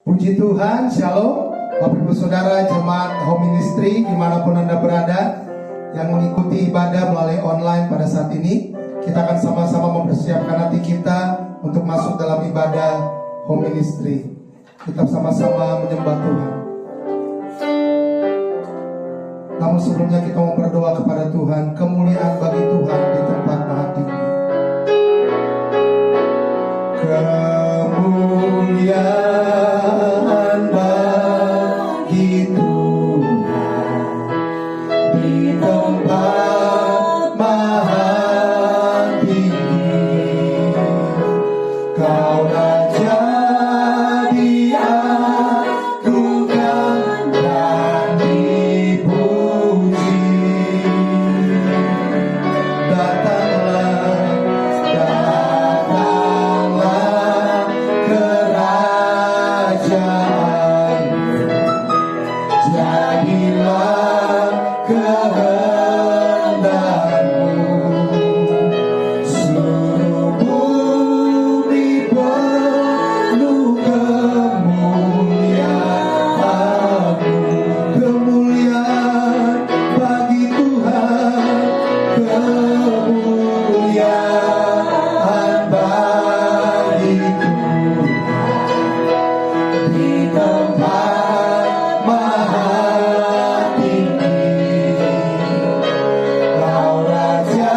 Puji Tuhan, Shalom Bapak Ibu Saudara Jemaat Home Ministry dimanapun Anda berada yang mengikuti ibadah melalui online pada saat ini. Kita akan sama-sama mempersiapkan hati kita untuk masuk dalam ibadah Home Ministry. Kita sama-sama menyembah Tuhan. Namun sebelumnya kita mau berdoa kepada Tuhan. Kemuliaan bagi Tuhan di tempat maha tinggi. Kemuliaan bagi Tuhan di tempat maha tinggi. Kau Raja diagungkan dan dipuji. Datanglah kerajaanmu, jadilah kehendakmu. Seluruh bumi penuh kemuliaan-Mu. Kemuliaan bagi Tuhan, kemuliaan bagi Tuhan di tempat maha tinggi. Kau Raja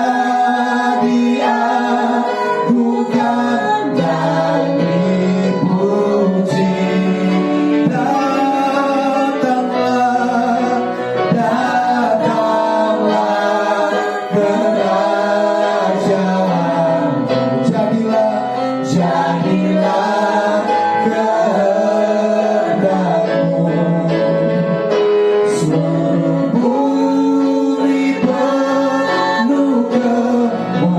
diagungkan dan dipuji. Datanglah kerajaanmu, jadilah kehendakmu. Seluruh bumi penuh kemuliaan-Mu.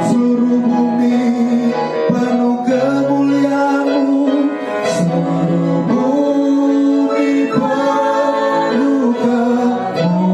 Seluruh bumi penuh kemuliaan-Mu. Seluruh bumi penuh kemuliaan-Mu.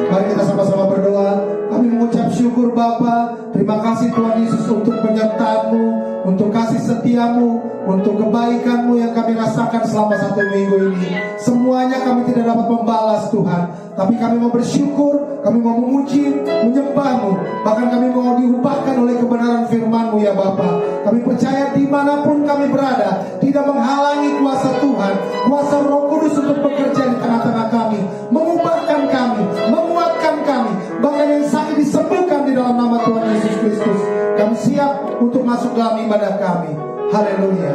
Mari kita sama-sama berdoa. Kami mengucap syukur Bapa. Terima kasih Tuhan Yesus untuk penyertaan-Mu, untuk kasih setia-Mu, untuk kebaikan-Mu yang kami rasakan selama 1 minggu ini. Semuanya kami tidak dapat membalas Tuhan, tapi kami mau bersyukur, kami mau memuji, menyembah-Mu. Bahkan kami mau diupahkan oleh kebenaran firman-Mu ya Bapa. Kami percaya dimanapun kami berada, tidak menghalangi kuasa Tuhan, kuasa Roh Kudus untuk bekerja di tengah-tengah kami, mengubahkan kami, menguatkan kami, bahkan yang sakit disembuhkan di dalam nama Tuhan Yesus Kristus. Kami siap untuk masuk dalam ibadah kami. Haleluya.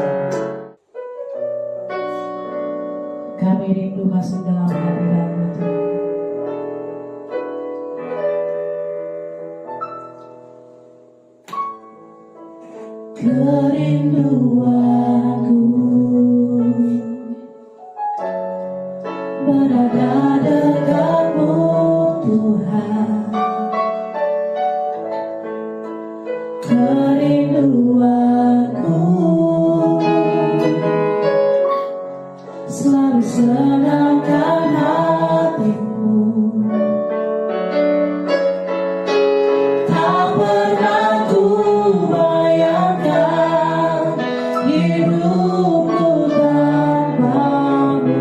Kami rindu masuk dalam hadirat-Mu Tuhan. Kerinduanku berada dekat-Mu Tuhan. Kerinduanku selalu senangkan hati-Mu. Tak pernah ku bayangkan hidupku tanpa-Mu.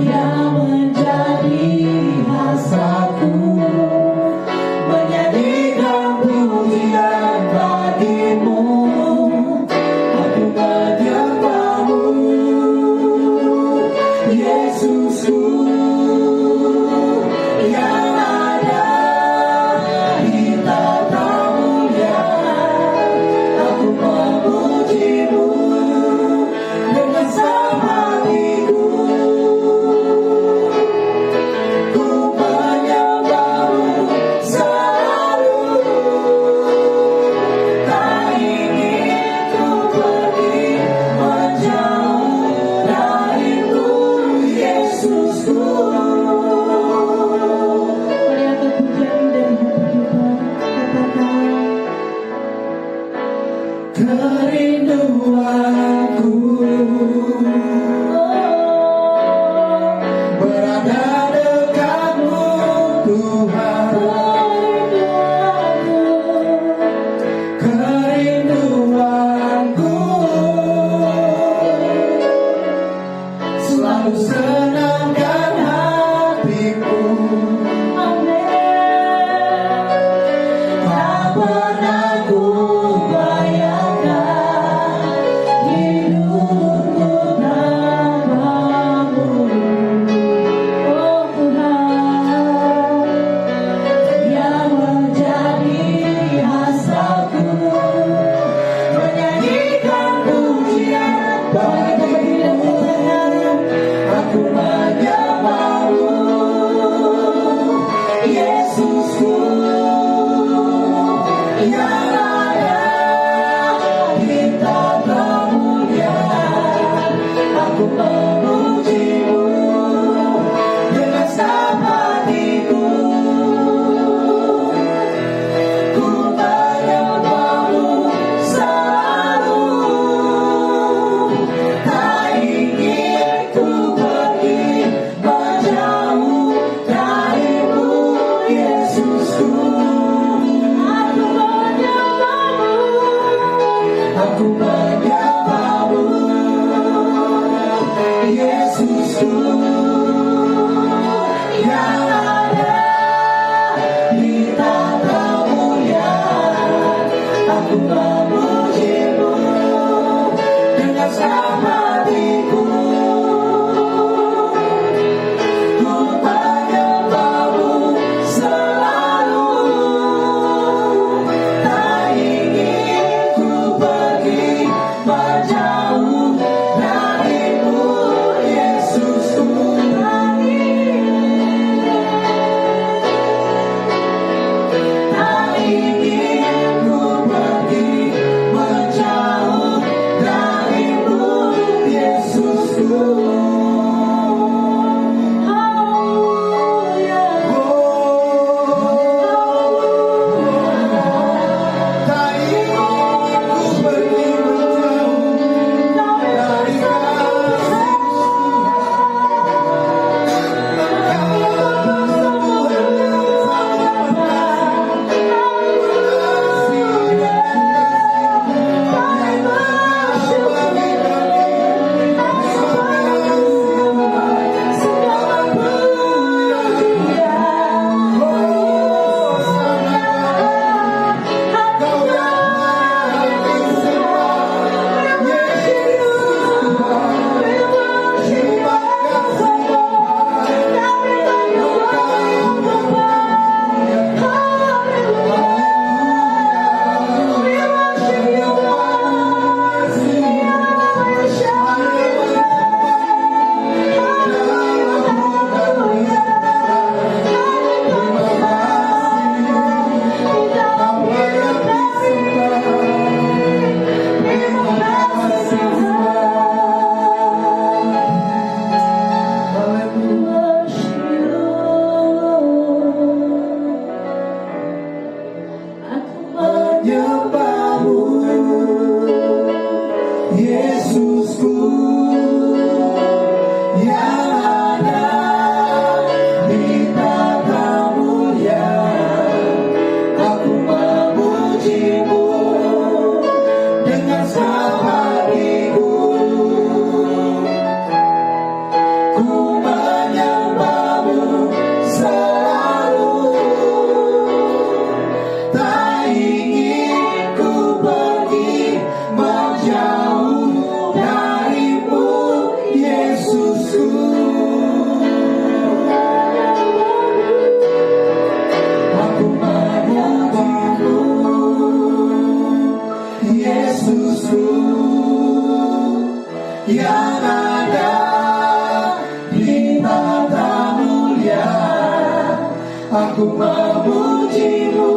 Yang menjadi hasratku memujimu dengan senang hatiku. Ku menyembahmu selalu, tak ingin ku pergi menjauh darimu, Yesusku. Tak ingin ku pergi menjauh darimu, Yesusku. Tak ingin ku pergi menjauh dari kasih-Mu. Menyembahmu, Yesusku, yang ada di tata mulia. Aku memujimu dengan senang hatiku. Ku menyembahmu selalu, tak ingin ku pergi menjauh darimu, Yesusku. Aku menyembahmu, Yesusku, yang ada di tata mulia. Aku memujimu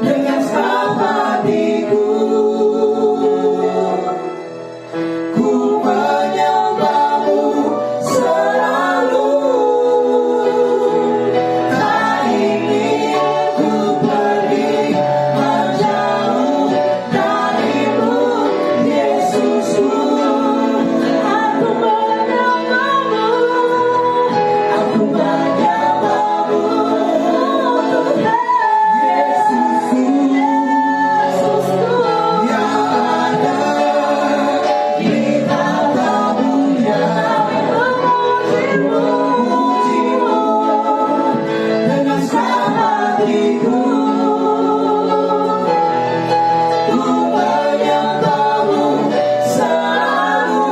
dengan senang hatiku. Ku menyembahmu selalu, tak ingin ku pergi menjauh darimu, Yesusku. Aku menyembahmu, aku menyembahmu, Yesusku, yang ada di tata mulia. Memujimu dengan senang hatiku. Ku menyembahmu selalu,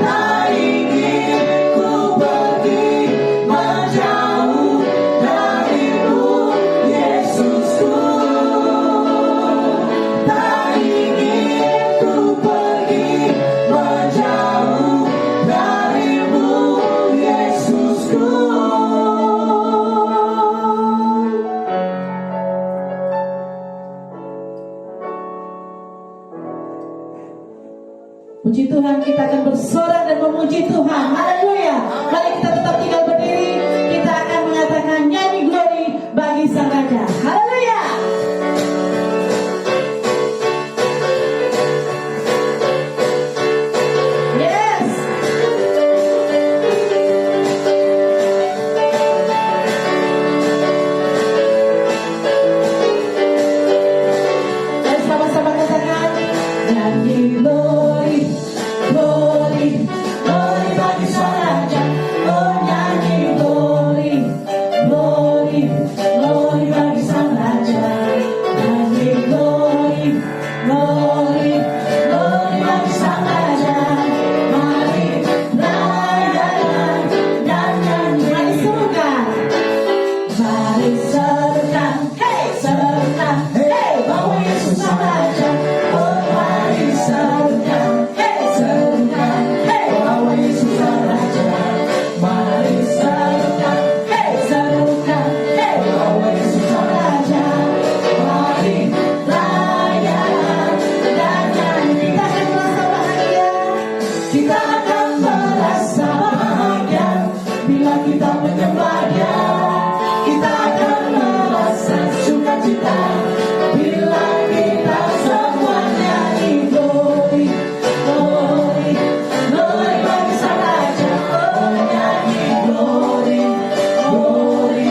tak ingin ku pergi menjauh darimu, Yesusku. Tak ingin ku pergi menjauh darimu, Yesusku. Puji Tuhan, kita akan bersorak dan memuji Tuhan. Haleluya. Mari kita tetap tinggal berdiri. Kita akan mengatakan nyanyi glory bagi Sang Raja. Haleluya. Yes. Dan sama-sama katakan nyanyi glory, glory, glory bagi Sang Raja. Oh, Bila kita menyembahnya, kita akan merasa sukacita. Bila kita semua nyanyi glory, glory, glory bagi Sang Raja. Oh nyanyi glory, glory,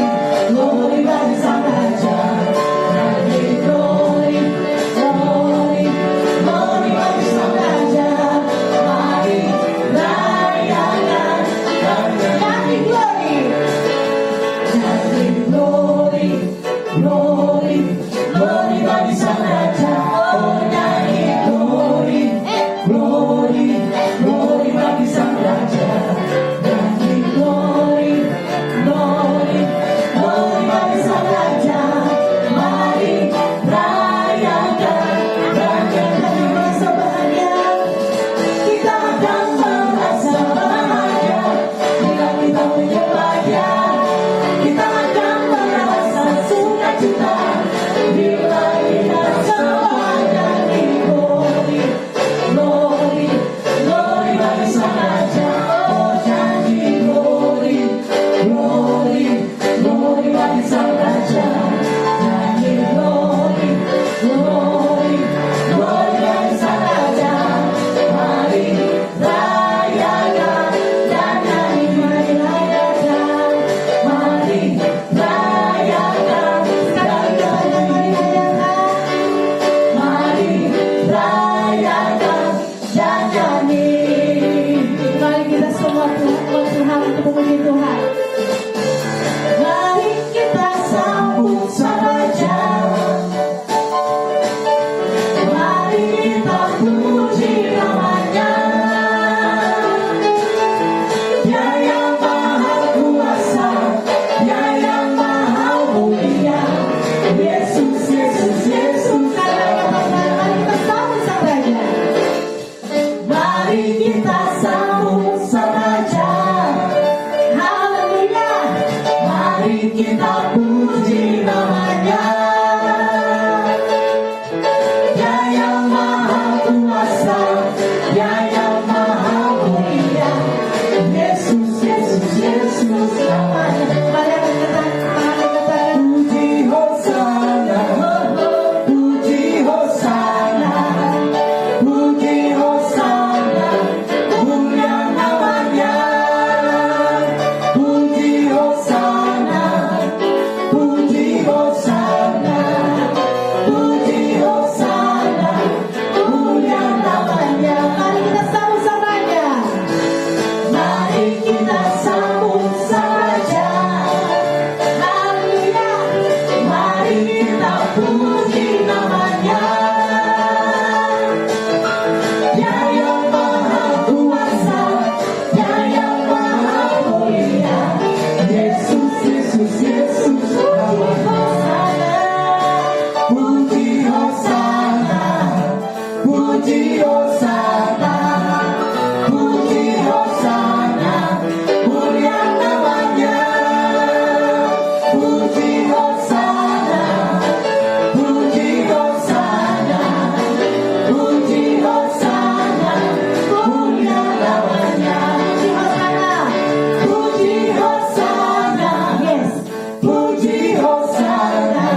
glory bagi Sang Raja. Nyanyi glory, glory, glory bagi Sang Raja. Mari rayakan dan nyanyi glory, nyanyi glory, glory, glory bagi Sang Raja. Oh nyanyi glory, glory, glory bagi Sang Raja. Nyanyi glory, glory, glory bagi Sang Raja. Mari rayakan dan nyanyi merasa bahagia. Kita akan merasa bahagia bila kita menyembahnya. Kita akan merasa sukacita bila kita semua nyanyi glory, glory, glory bagi Sang Raja. Oh nyanyi glory, glory, glory bagi Sang Raja. Nyanyi glory, glory, glory bagi Sang Raja. Mari rayakan dan nyanyi, mari rayakan, mari rayakan dan nyanyi, mari rayakan dan nyanyi. Mari kita semua Tuhan untuk memuji Tuhan. Mari kita sambut Sang Raja. Mari kita puji namanya. Dia yang maha kuasa, Dia yang maha mulia. Yesus, Yesus, Yesus. Mari kita sambut Sang Raja. Mari kita sambut Sang Raja. Haleluya. Mari kita puji namanya. Dia yang maha kuasa, Dia yang maha mulia. Yesus, Yesus, Yesus namanya. Mari katakan, Puji Hosana, puji Hosana, puji Hosana, mulia namanya. Puji Hosana, puji Hosana, puji Hosana, mulia namanya. mari kita sambut Sang Raja. Mari kita sambut Sang Raja. Haleluya. Mari kita puji namanya. Dia yang maha kuasa, Dia yang maha mulia. Yesus, Yesus, Yesus namanya. Puji Hosana, puji Hosana, puji Hosana, mulia namanya. Puji Hosana, puji Hosana, puji Hosana, mulia namanya. Puji Hosana. Puji Hosana, Yes. puji Hosana,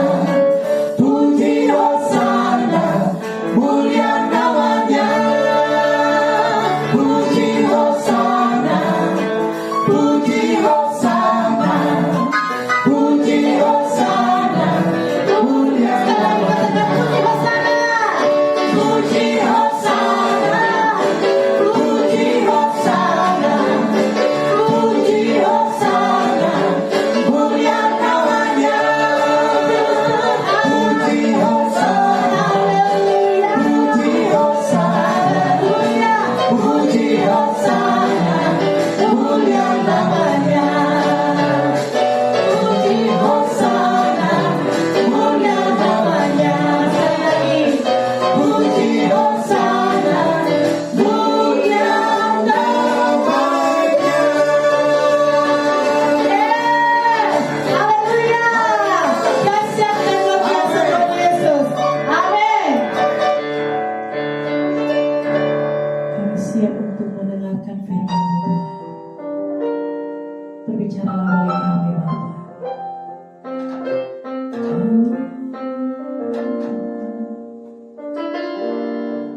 puji Hosana, mulia namanya. Puji Hosana, puji Hosana, puji Hosana, mulia namanya. Puji Hosana. Puji Hosana, puji Hosana, puji Hosana, mulia namanya. Puji Hosana, Haleluya. puji Hosana, Haleluya. puji Hosana, mulia namanya. Berbicaralah bagi kami Bapa.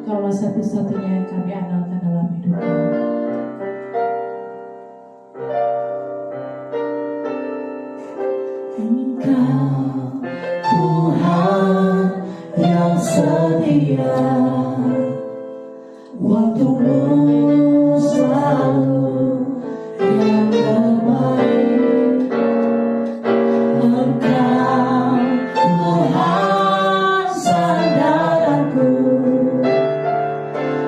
Kaulah satu-satunya yang kami andalkan dalam hidup kami. Engkau Tuhan yang setia, waktumu selalu yang terbaik. Engkau Tuhan sandaranku,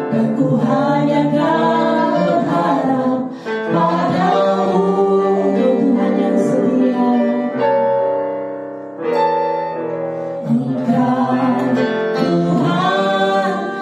dan ku hanya akan berharap padamu. Tuhan yang setia, Engkau Tuhan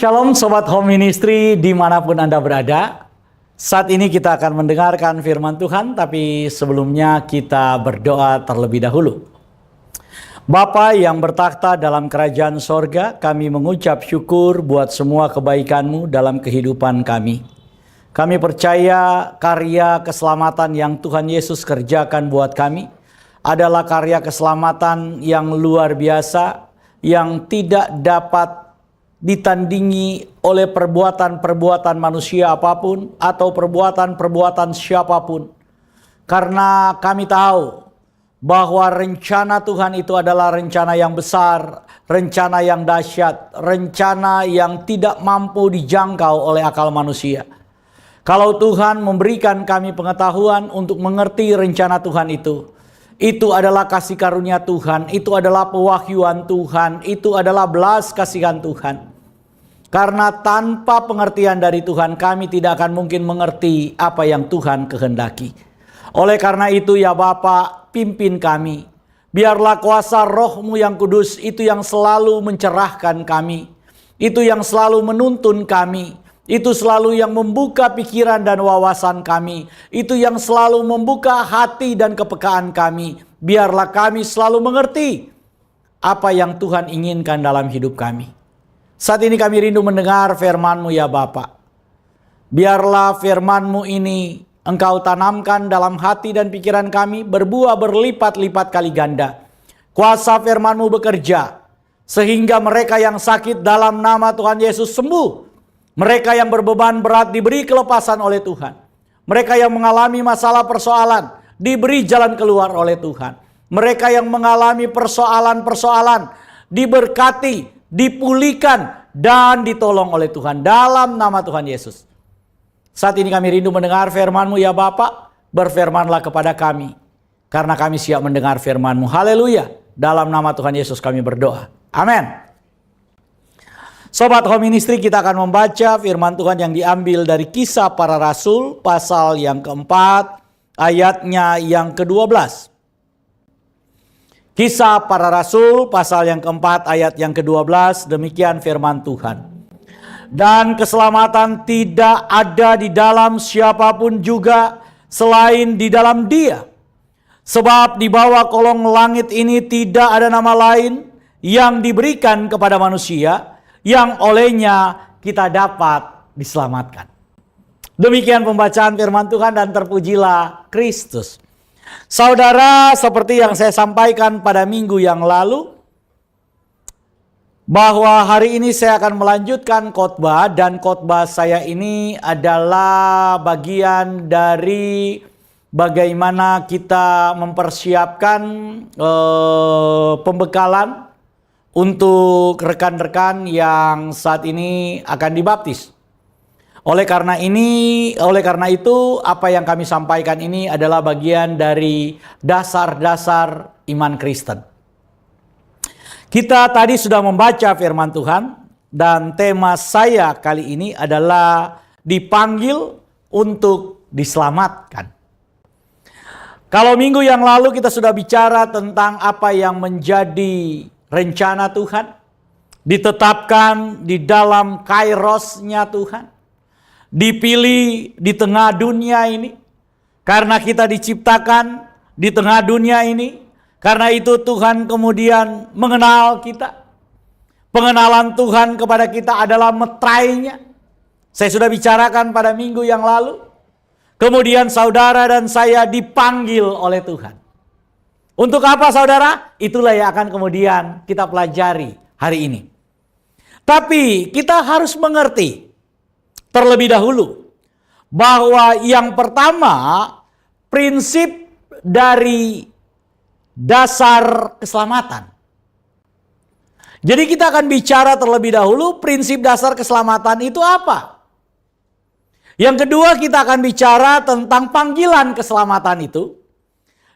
Shalom Sobat Home Ministry dimanapun Anda berada. Saat ini kita akan mendengarkan firman Tuhan, tapi sebelumnya kita berdoa terlebih dahulu. Bapa yang bertakhta dalam kerajaan sorga, kami mengucap syukur buat semua kebaikan-Mu dalam kehidupan kami. Kami percaya karya keselamatan yang Tuhan Yesus kerjakan buat kami adalah karya keselamatan yang luar biasa, yang tidak dapat ditandingi oleh perbuatan-perbuatan manusia apapun atau perbuatan-perbuatan siapapun. Karena kami tahu bahwa rencana Tuhan itu adalah rencana yang besar, rencana yang dahsyat, rencana yang tidak mampu dijangkau oleh akal manusia. Kalau Tuhan memberikan kami pengetahuan untuk mengerti rencana Tuhan itu adalah kasih karunia Tuhan, itu adalah pewahyuan Tuhan, itu adalah belas kasihan Tuhan. Karena tanpa pengertian dari Tuhan, kami tidak akan mungkin mengerti apa yang Tuhan kehendaki. Oleh karena itu ya Bapa, pimpin kami. Biarlah kuasa Roh-Mu yang kudus itu yang selalu mencerahkan kami. Itu yang selalu menuntun kami. Itu selalu yang membuka pikiran dan wawasan kami. Itu yang selalu membuka hati dan kepekaan kami. Biarlah kami selalu mengerti apa yang Tuhan inginkan dalam hidup kami. Saat ini kami rindu mendengar firman-Mu ya Bapa. Biarlah firman-Mu ini Engkau tanamkan dalam hati dan pikiran kami, berbuah berlipat-lipat kali ganda. Kuasa firman-Mu bekerja, sehingga mereka yang sakit dalam nama Tuhan Yesus sembuh. Mereka yang berbeban berat diberi kelepasan oleh Tuhan. Mereka yang mengalami masalah persoalan diberi jalan keluar oleh Tuhan. Mereka yang mengalami persoalan-persoalan diberkati, dipulihkan, dan ditolong oleh Tuhan dalam nama Tuhan Yesus. Saat ini kami rindu mendengar firman-Mu ya Bapa. Berfirmanlah kepada kami, karena kami siap mendengar firman-Mu. Haleluya. Dalam nama Tuhan Yesus kami berdoa. Amin. Sobat Home Ministry, kita akan membaca firman Tuhan yang diambil dari Kisah Para Rasul pasal yang keempat, ayatnya yang ke-12. Kisah Para Rasul pasal yang keempat, ayat yang ke-12, demikian firman Tuhan. Dan keselamatan tidak ada di dalam siapapun juga selain di dalam Dia. Sebab di bawah kolong langit ini tidak ada nama lain yang diberikan kepada manusia yang olehnya kita dapat diselamatkan. Demikian pembacaan firman Tuhan dan terpujilah Kristus. Saudara, seperti yang saya sampaikan pada minggu yang lalu, bahwa hari ini saya akan melanjutkan khotbah, dan khotbah saya ini adalah bagian dari bagaimana kita mempersiapkan pembekalan untuk rekan-rekan yang saat ini akan dibaptis. Oleh karena itu apa yang kami sampaikan ini adalah bagian dari dasar-dasar iman Kristen. Kita tadi sudah membaca firman Tuhan, dan tema saya kali ini adalah dipanggil untuk diselamatkan. Kalau minggu yang lalu kita sudah bicara tentang apa yang menjadi rencana Tuhan, ditetapkan di dalam kairosnya Tuhan, dipilih di tengah dunia ini, karena kita diciptakan di tengah dunia ini. Karena itu Tuhan kemudian mengenal kita. Pengenalan Tuhan kepada kita adalah meterainya. Saya sudah bicarakan pada minggu yang lalu. Kemudian saudara dan saya dipanggil oleh Tuhan. Untuk apa saudara? Itulah yang akan kemudian kita pelajari hari ini. Tapi kita harus mengerti terlebih dahulu bahwa yang pertama, prinsip dari dasar keselamatan. Jadi kita akan bicara terlebih dahulu prinsip dasar keselamatan itu apa. Yang kedua, kita akan bicara tentang panggilan keselamatan itu.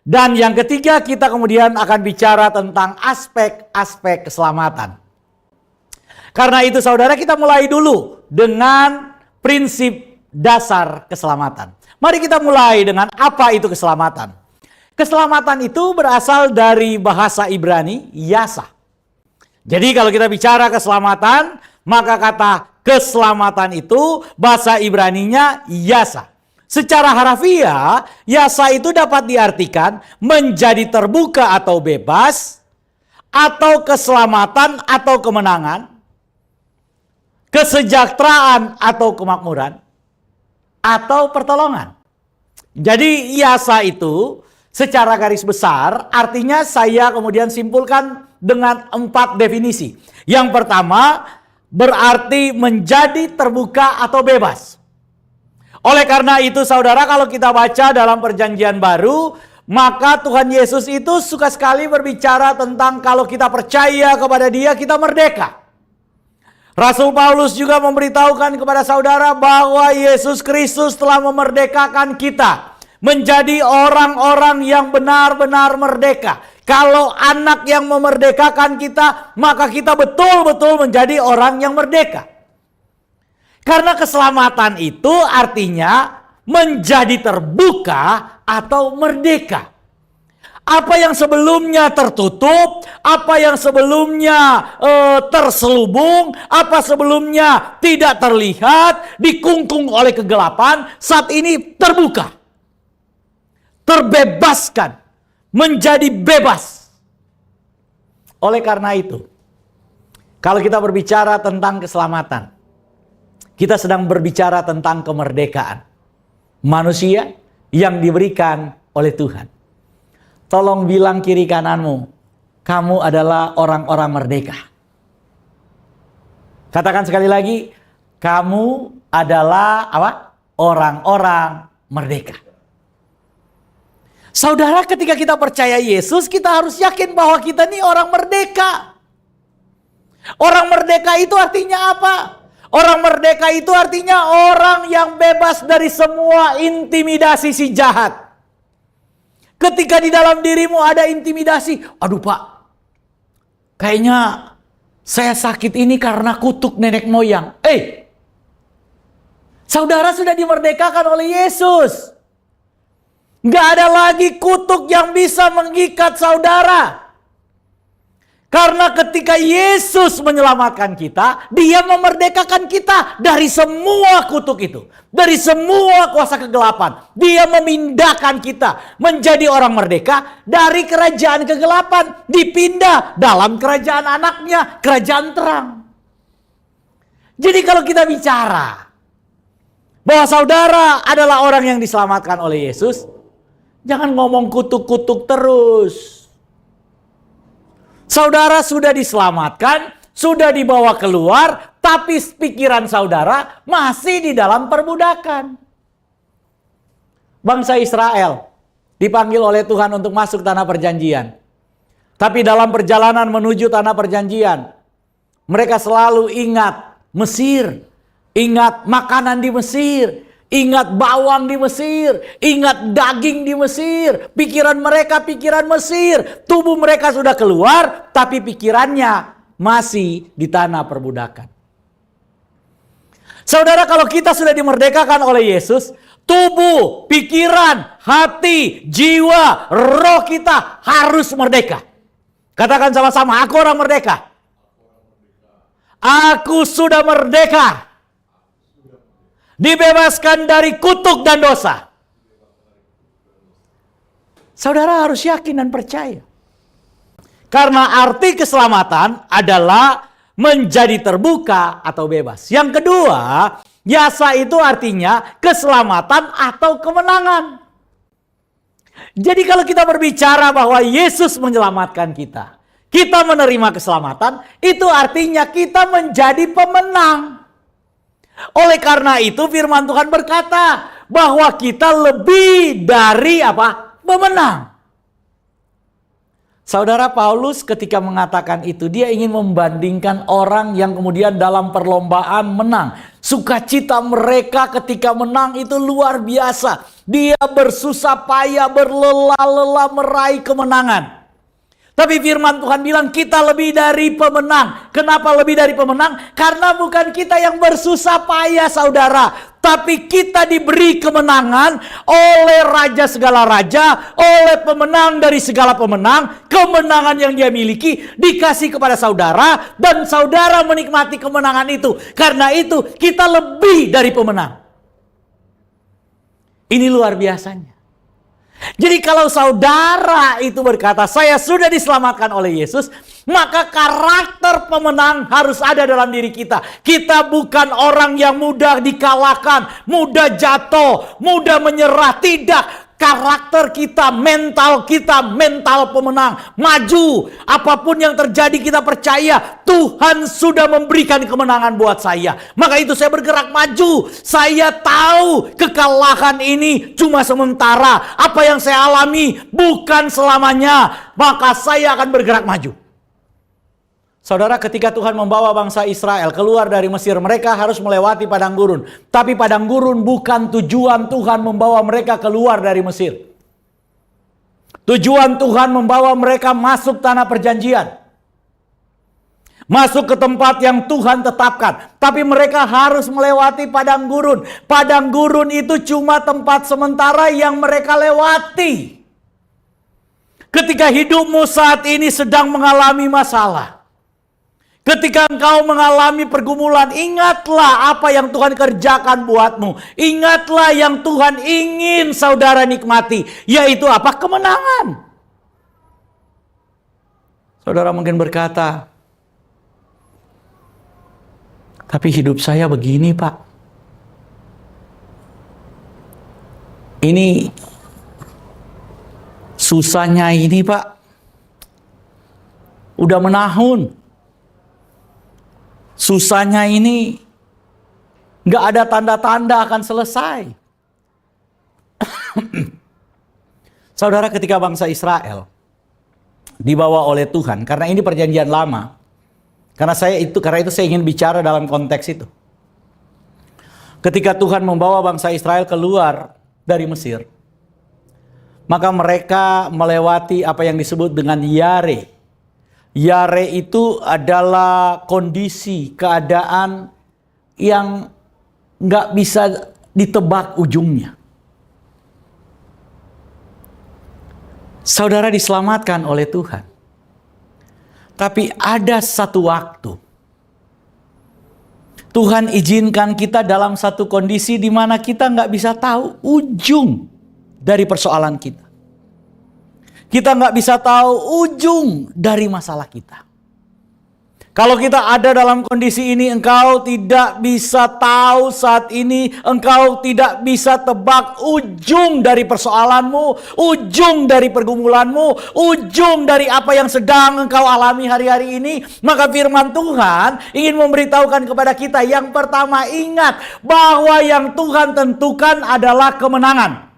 Dan yang ketiga, kita kemudian akan bicara tentang aspek-aspek keselamatan. Karena itu saudara, kita mulai dulu dengan prinsip dasar keselamatan. Mari kita mulai dengan apa itu keselamatan. Keselamatan itu berasal dari bahasa Ibrani, yasa. Jadi kalau kita bicara keselamatan, maka kata keselamatan itu bahasa Ibraninya yasa. Secara harafiah, yasa itu dapat diartikan menjadi terbuka atau bebas, atau keselamatan atau kemenangan, kesejahteraan atau kemakmuran, atau pertolongan. Jadi yasa itu secara garis besar artinya saya kemudian simpulkan dengan 4 definisi. Yang pertama berarti menjadi terbuka atau bebas. Oleh karena itu saudara, kalau kita baca dalam perjanjian baru, maka Tuhan Yesus itu suka sekali berbicara tentang kalau kita percaya kepada Dia, kita merdeka. Rasul Paulus juga memberitahukan kepada saudara bahwa Yesus Kristus telah memerdekakan kita menjadi orang-orang yang benar-benar merdeka. Kalau anak yang memerdekakan kita, maka kita betul-betul menjadi orang yang merdeka. Karena keselamatan itu artinya menjadi terbuka atau merdeka. Apa yang sebelumnya tertutup, apa yang sebelumnya terselubung, apa sebelumnya tidak terlihat, dikungkung oleh kegelapan, saat ini terbuka. Terbebaskan, menjadi bebas. Oleh karena itu, kalau kita berbicara tentang keselamatan, kita sedang berbicara tentang kemerdekaan manusia yang diberikan oleh Tuhan. Tolong bilang kiri kananmu, kamu adalah orang-orang merdeka. Katakan sekali lagi, kamu adalah apa? Orang-orang merdeka. Saudara, ketika kita percaya Yesus, kita harus yakin bahwa kita ini orang merdeka. Orang merdeka itu artinya apa? Orang merdeka itu artinya orang yang bebas dari semua intimidasi si jahat. Ketika di dalam dirimu ada intimidasi, aduh Pak, kayaknya saya sakit ini karena kutuk nenek moyang. Saudara sudah dimerdekakan oleh Yesus. Nggak ada lagi kutuk yang bisa mengikat saudara. Karena ketika Yesus menyelamatkan kita, Dia memerdekakan kita dari semua kutuk itu. Dari semua kuasa kegelapan. Dia memindahkan kita menjadi orang merdeka dari kerajaan kegelapan. Dipindah dalam kerajaan anaknya, kerajaan terang. Jadi kalau kita bicara bahwa saudara adalah orang yang diselamatkan oleh Yesus, jangan ngomong kutuk-kutuk terus. Saudara sudah diselamatkan, sudah dibawa keluar, tapi pikiran saudara masih di dalam perbudakan. Bangsa Israel dipanggil oleh Tuhan untuk masuk tanah perjanjian. Tapi dalam perjalanan menuju tanah perjanjian, mereka selalu ingat Mesir, ingat makanan di Mesir, ingat bawang di Mesir, ingat daging di Mesir. Pikiran mereka pikiran Mesir. Tubuh mereka sudah keluar, tapi pikirannya masih di tanah perbudakan. Saudara, kalau kita sudah dimerdekakan oleh Yesus, tubuh, pikiran, hati, jiwa, roh kita harus merdeka. Katakan sama-sama, aku orang merdeka. Aku sudah merdeka. Dibebaskan dari kutuk dan dosa. Saudara harus yakin dan percaya. Karena arti keselamatan adalah menjadi terbuka atau bebas. Yang kedua, yasa itu artinya keselamatan atau kemenangan. Jadi kalau kita berbicara bahwa Yesus menyelamatkan kita, kita menerima keselamatan, itu artinya kita menjadi pemenang. Oleh karena itu firman Tuhan berkata bahwa kita lebih dari apa? Pemenang. Saudara, Paulus ketika mengatakan itu, dia ingin membandingkan orang yang kemudian dalam perlombaan menang. Sukacita mereka ketika menang itu luar biasa. Dia bersusah payah, berlelah-lelah meraih kemenangan. Tapi firman Tuhan bilang kita lebih dari pemenang. Kenapa lebih dari pemenang? Karena bukan kita yang bersusah payah, saudara. tapi kita diberi kemenangan oleh Raja segala raja, oleh pemenang dari segala pemenang. Kemenangan yang dia miliki dikasih kepada saudara, dan saudara menikmati kemenangan itu. Karena itu kita lebih dari pemenang. Ini luar biasanya. Jadi kalau saudara itu berkata, saya sudah diselamatkan oleh Yesus, maka karakter pemenang harus ada dalam diri kita. Kita bukan orang yang mudah dikalahkan, mudah jatuh, mudah menyerah. Tidak. Karakter kita, mental pemenang. Maju. Apapun yang terjadi kita percaya Tuhan sudah memberikan kemenangan buat saya. Maka itu saya bergerak maju. Saya tahu kekalahan ini cuma sementara. Apa yang saya alami bukan selamanya. Maka saya akan bergerak maju. Saudara, ketika Tuhan membawa bangsa Israel keluar dari Mesir, mereka harus melewati padang gurun. Tapi padang gurun bukan tujuan Tuhan membawa mereka keluar dari Mesir. Tujuan Tuhan membawa mereka masuk tanah perjanjian. Masuk ke tempat yang Tuhan tetapkan. Tapi mereka harus melewati padang gurun. Padang gurun itu cuma tempat sementara yang mereka lewati. Ketika hidupmu saat ini sedang mengalami masalah, ketika engkau mengalami pergumulan, ingatlah apa yang Tuhan kerjakan buatmu. Ingatlah yang Tuhan ingin saudara nikmati. Yaitu apa? Kemenangan. Saudara mungkin berkata, tapi hidup saya begini, Pak. Ini susahnya ini, Pak. Udah menahun. Susahnya ini nggak ada tanda-tanda akan selesai. Saudara, ketika bangsa Israel dibawa oleh Tuhan, karena ini perjanjian lama, karena itu saya ingin bicara dalam konteks itu. Ketika Tuhan membawa bangsa Israel keluar dari Mesir, maka mereka melewati apa yang disebut dengan Yare. Yare itu adalah kondisi, keadaan yang nggak bisa ditebak ujungnya. Saudara diselamatkan oleh Tuhan. Tapi ada satu waktu Tuhan izinkan kita dalam satu kondisi di mana kita nggak bisa tahu ujung dari persoalan kita. Kita nggak bisa tahu ujung dari masalah kita. Kalau kita ada dalam kondisi ini, engkau tidak bisa tahu saat ini, engkau tidak bisa tebak ujung dari persoalanmu, ujung dari pergumulanmu, ujung dari apa yang sedang engkau alami hari-hari ini. Maka firman Tuhan ingin memberitahukan kepada kita, yang pertama, ingat bahwa yang Tuhan tentukan adalah kemenangan.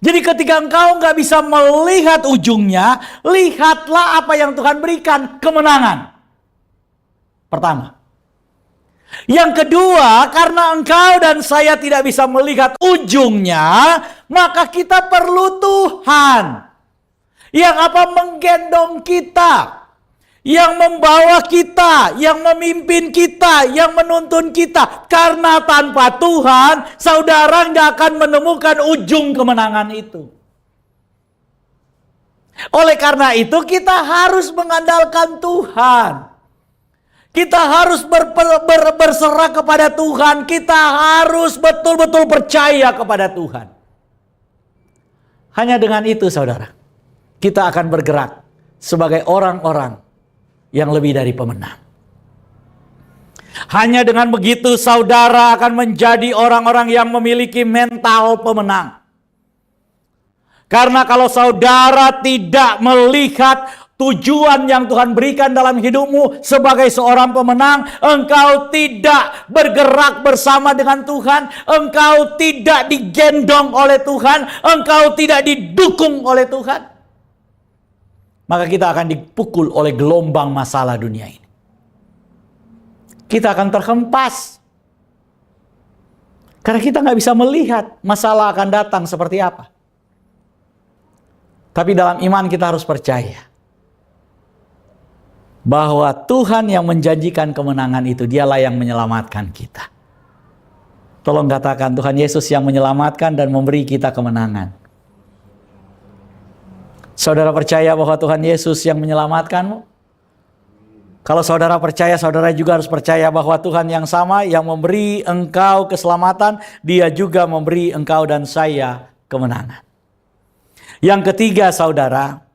Jadi ketika engkau nggak bisa melihat ujungnya, lihatlah apa yang Tuhan berikan, kemenangan. Pertama. Yang kedua, karena engkau dan saya tidak bisa melihat ujungnya, maka kita perlu Tuhan. Yang apa? Menggendong kita. Yang membawa kita, yang memimpin kita, yang menuntun kita. Karena tanpa Tuhan, saudara nggak akan menemukan ujung kemenangan itu. Oleh karena itu, kita harus mengandalkan Tuhan. Kita harus berserah kepada Tuhan. Kita harus betul-betul percaya kepada Tuhan. Hanya dengan itu, saudara, kita akan bergerak sebagai orang-orang yang lebih dari pemenang. Hanya dengan begitu saudara akan menjadi orang-orang yang memiliki mental pemenang. Karena kalau saudara tidak melihat tujuan yang Tuhan berikan dalam hidupmu sebagai seorang pemenang, engkau tidak bergerak bersama dengan Tuhan, engkau tidak digendong oleh Tuhan, engkau tidak didukung oleh Tuhan, maka kita akan dipukul oleh gelombang masalah dunia ini. Kita akan terhempas. Karena kita nggak bisa melihat masalah akan datang seperti apa. Tapi dalam iman kita harus percaya bahwa Tuhan yang menjanjikan kemenangan itu, dialah yang menyelamatkan kita. Tolong katakan, Tuhan Yesus yang menyelamatkan dan memberi kita kemenangan. Saudara percaya bahwa Tuhan Yesus yang menyelamatkanmu? Kalau saudara percaya, saudara juga harus percaya bahwa Tuhan yang sama yang memberi engkau keselamatan, Dia juga memberi engkau dan saya kemenangan. Yang ketiga, saudara,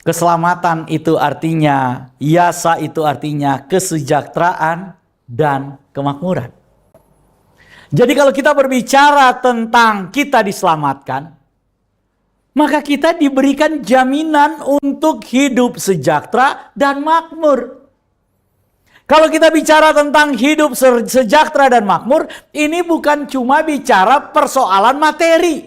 keselamatan itu artinya, yasa itu artinya kesejahteraan dan kemakmuran. Jadi kalau kita berbicara tentang kita diselamatkan, maka kita diberikan jaminan untuk hidup sejahtera dan makmur. Kalau kita bicara tentang hidup sejahtera dan makmur, ini bukan cuma bicara persoalan materi.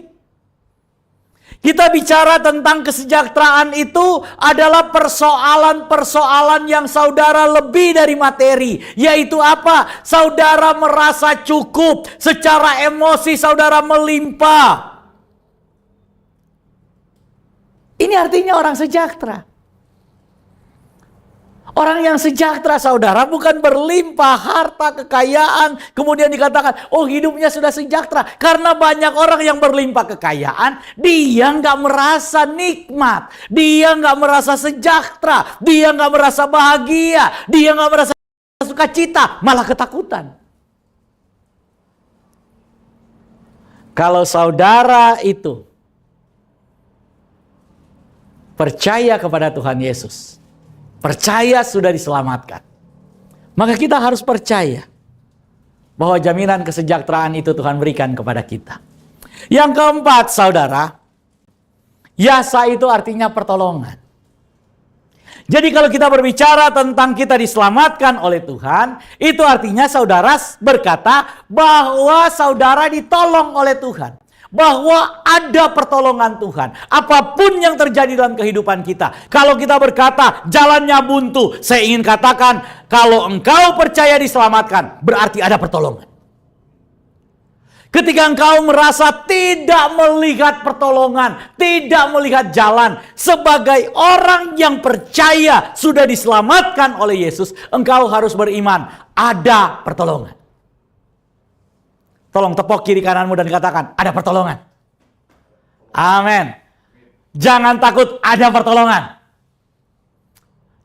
Kita bicara tentang kesejahteraan itu adalah persoalan-persoalan yang saudara lebih dari materi. Yaitu apa? Saudara merasa cukup, secara emosi saudara melimpah. Ini artinya orang sejahtera. Orang yang sejahtera saudara bukan berlimpah harta kekayaan kemudian dikatakan oh hidupnya sudah sejahtera. Karena banyak orang yang berlimpah kekayaan dia nggak merasa nikmat, dia nggak merasa sejahtera, dia nggak merasa bahagia, dia nggak merasa sukacita, malah ketakutan. Kalau saudara itu percaya kepada Tuhan Yesus, percaya sudah diselamatkan, maka kita harus percaya bahwa jaminan kesejahteraan itu Tuhan berikan kepada kita. Yang keempat, saudara, yasa itu artinya pertolongan. Jadi kalau kita berbicara tentang kita diselamatkan oleh Tuhan, itu artinya saudara berkata bahwa saudara ditolong oleh Tuhan. Bahwa ada pertolongan Tuhan. Apapun yang terjadi dalam kehidupan kita. Kalau kita berkata jalannya buntu, saya ingin katakan kalau engkau percaya diselamatkan, berarti ada pertolongan. Ketika engkau merasa tidak melihat pertolongan, tidak melihat jalan, sebagai orang yang percaya sudah diselamatkan oleh Yesus, engkau harus beriman, ada pertolongan. Tolong tepuk kiri kananmu dan katakan, ada pertolongan. Amin. Jangan takut, ada pertolongan.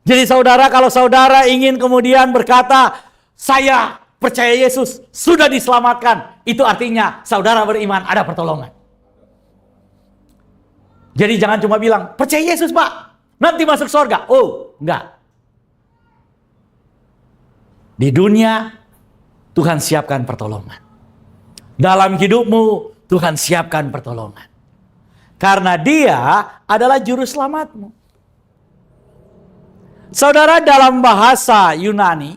Jadi saudara, kalau saudara ingin kemudian berkata, saya percaya Yesus, sudah diselamatkan. Itu artinya saudara beriman, ada pertolongan. Jadi jangan cuma bilang, percaya Yesus Pak, nanti masuk surga. Oh, enggak. Di dunia, Tuhan siapkan pertolongan. Dalam hidupmu, Tuhan siapkan pertolongan. Karena Dia adalah juru selamatmu. Saudara, dalam bahasa Yunani,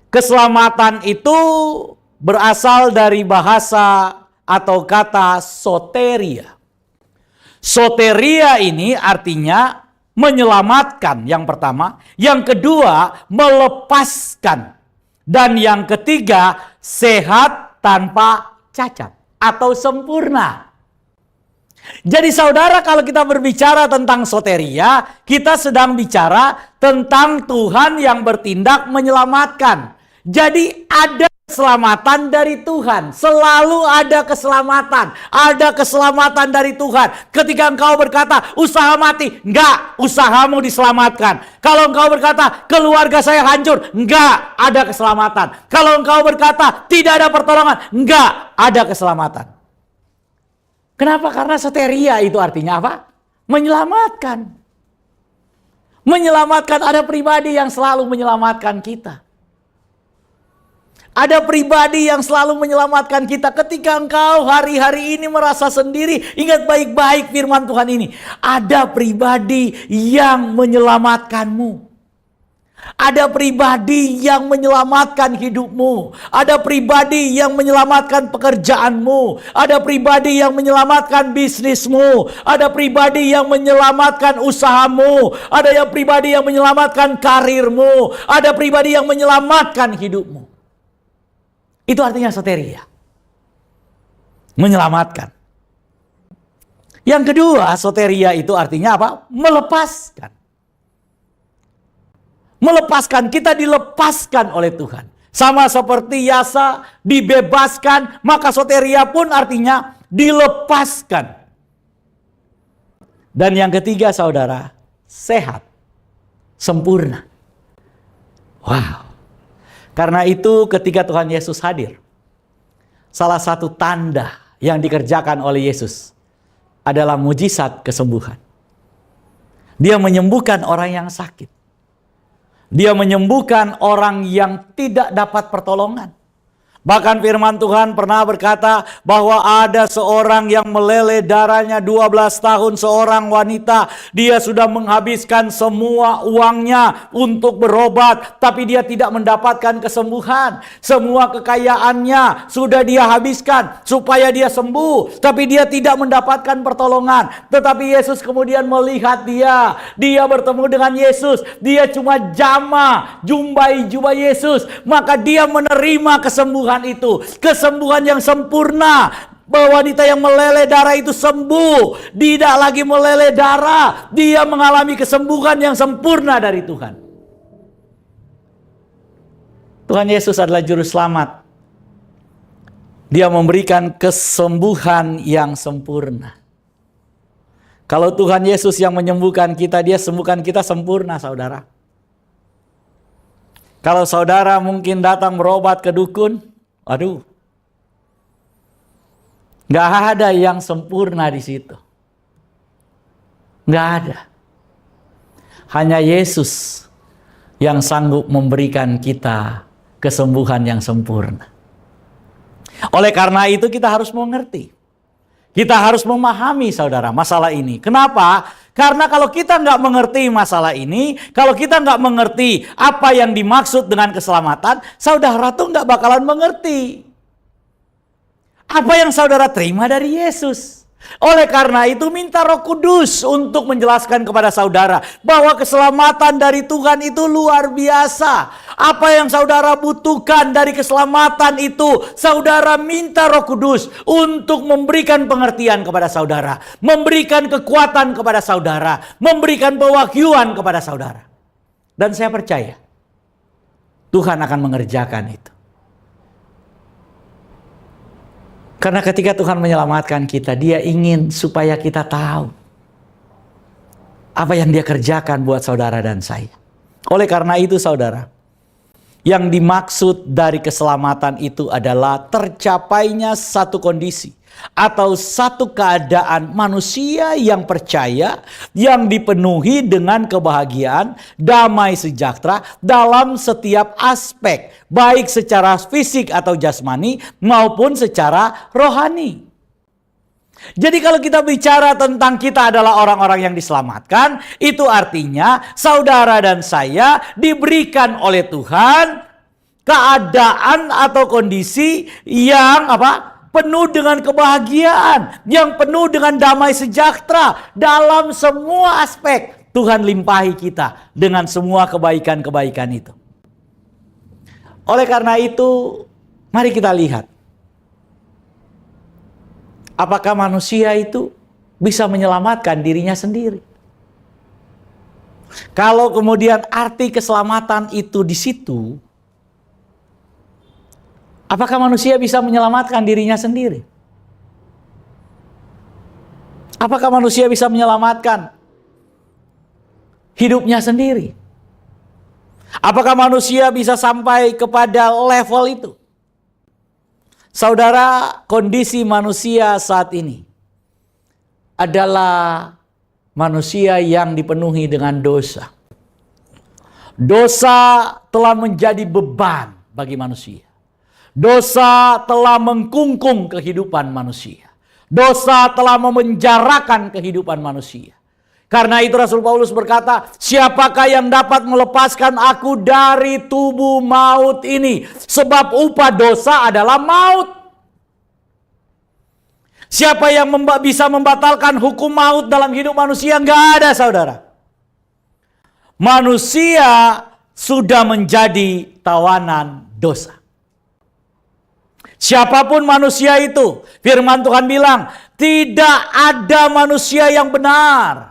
keselamatan itu berasal dari bahasa atau kata soteria. Soteria ini artinya menyelamatkan yang pertama. Yang kedua, melepaskan. Dan yang ketiga, sehat tanpa cacat atau sempurna. Jadi saudara, kalau kita berbicara tentang soteria, kita sedang bicara tentang Tuhan yang bertindak menyelamatkan. Jadi ada keselamatan dari Tuhan. Selalu ada keselamatan. Ada keselamatan dari Tuhan. Ketika engkau berkata, usaha mati. Enggak, usahamu diselamatkan. Kalau engkau berkata, keluarga saya hancur. Enggak, ada keselamatan. Kalau engkau berkata, tidak ada pertolongan. Enggak, ada keselamatan. Kenapa? Karena soteria itu artinya apa? Menyelamatkan. Menyelamatkan, ada pribadi yang selalu menyelamatkan kita. Ada pribadi yang selalu menyelamatkan kita. Ketika engkau hari-hari ini merasa sendiri, ingat baik-baik firman Tuhan ini. Ada pribadi yang menyelamatkanmu. Ada pribadi yang menyelamatkan hidupmu. Ada pribadi yang menyelamatkan pekerjaanmu. Ada pribadi yang menyelamatkan bisnismu. Ada pribadi yang menyelamatkan usahamu. Ada yang pribadi yang menyelamatkan karirmu. Ada pribadi yang menyelamatkan hidupmu. Itu artinya soteria. Menyelamatkan. Yang kedua, soteria itu artinya apa? Melepaskan. Melepaskan, kita dilepaskan oleh Tuhan. Sama seperti Yasa dibebaskan, maka soteria pun artinya dilepaskan. Dan yang ketiga saudara, sehat, sempurna. Wow. Karena itu ketika Tuhan Yesus hadir, salah satu tanda yang dikerjakan oleh Yesus adalah mujizat kesembuhan. Dia menyembuhkan orang yang sakit. Dia menyembuhkan orang yang tidak dapat pertolongan. Bahkan firman Tuhan pernah berkata bahwa ada seorang yang meleleh darahnya 12 tahun, seorang wanita. Dia sudah menghabiskan semua uangnya untuk berobat, tapi dia tidak mendapatkan kesembuhan. Semua kekayaannya sudah dia habiskan supaya dia sembuh, tapi dia tidak mendapatkan pertolongan. Tetapi Yesus kemudian melihat dia. Dia bertemu dengan Yesus. Dia cuma jumpai Yesus. Maka dia menerima kesembuhan itu, kesembuhan yang sempurna. Wanita yang meleleh darah itu sembuh, tidak lagi meleleh darah. Dia mengalami kesembuhan yang sempurna dari Tuhan. Tuhan Yesus adalah juru selamat. Dia memberikan kesembuhan yang sempurna. Kalau Tuhan Yesus yang menyembuhkan kita, dia sembuhkan kita sempurna, saudara. Kalau saudara mungkin datang berobat ke dukun, aduh, nggak ada yang sempurna di situ. Nggak ada. Hanya Yesus yang sanggup memberikan kita kesembuhan yang sempurna. Oleh karena itu kita harus mengerti. Kita harus memahami saudara masalah ini. Kenapa? Karena kalau kita nggak mengerti masalah ini, kalau kita nggak mengerti apa yang dimaksud dengan keselamatan, saudara tuh nggak bakalan mengerti apa yang saudara terima dari Yesus. Oleh karena itu minta Roh Kudus untuk menjelaskan kepada saudara bahwa keselamatan dari Tuhan itu luar biasa. Apa yang saudara butuhkan dari keselamatan itu, saudara minta Roh Kudus untuk memberikan pengertian kepada saudara, memberikan kekuatan kepada saudara, memberikan pewahyuan kepada saudara. Dan saya percaya Tuhan akan mengerjakan itu. Karena ketika Tuhan menyelamatkan kita, dia ingin supaya kita tahu apa yang dia kerjakan buat saudara dan saya. Oleh karena itu saudara, yang dimaksud dari keselamatan itu adalah tercapainya satu kondisi atau satu keadaan manusia yang percaya, yang dipenuhi dengan kebahagiaan, damai sejahtera dalam setiap aspek, baik secara fisik atau jasmani maupun secara rohani. Jadi kalau kita bicara tentang kita adalah orang-orang yang diselamatkan, itu artinya saudara dan saya diberikan oleh Tuhan keadaan atau kondisi yang penuh dengan kebahagiaan, yang penuh dengan damai sejahtera dalam semua aspek. Tuhan limpahi kita dengan semua kebaikan-kebaikan itu. Oleh karena itu, mari kita lihat. Apakah manusia itu bisa menyelamatkan dirinya sendiri? Kalau kemudian arti keselamatan itu di situ, apakah manusia bisa menyelamatkan dirinya sendiri? Apakah manusia bisa menyelamatkan hidupnya sendiri? Apakah manusia bisa sampai kepada level itu? Saudara, kondisi manusia saat ini adalah manusia yang dipenuhi dengan dosa. Dosa telah menjadi beban bagi manusia. Dosa telah mengkungkung kehidupan manusia. Dosa telah memenjarakan kehidupan manusia. Karena itu Rasul Paulus berkata, siapakah yang dapat melepaskan aku dari tubuh maut ini? Sebab upah dosa adalah maut. Siapa yang bisa membatalkan hukum maut dalam hidup manusia? Enggak ada, saudara. Manusia sudah menjadi tawanan dosa. Siapapun manusia itu, firman Tuhan bilang, tidak ada manusia yang benar.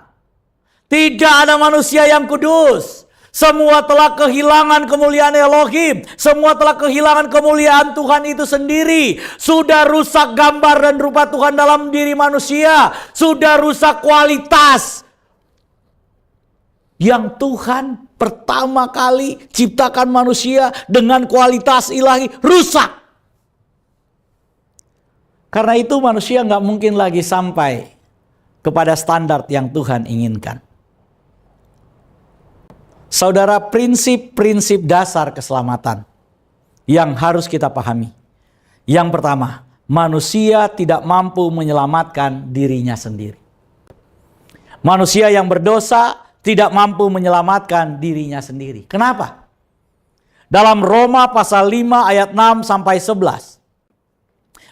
Tidak ada manusia yang kudus. Semua telah kehilangan kemuliaan Elohim. Semua telah kehilangan kemuliaan Tuhan itu sendiri. Sudah rusak gambar dan rupa Tuhan dalam diri manusia. Sudah rusak kualitas yang Tuhan pertama kali ciptakan manusia dengan kualitas ilahi. Rusak. Karena itu manusia nggak mungkin lagi sampai kepada standar yang Tuhan inginkan. Saudara, prinsip-prinsip dasar keselamatan yang harus kita pahami. Yang pertama, manusia tidak mampu menyelamatkan dirinya sendiri. Manusia yang berdosa tidak mampu menyelamatkan dirinya sendiri. Kenapa? Dalam Roma pasal 5 ayat 6 sampai 11.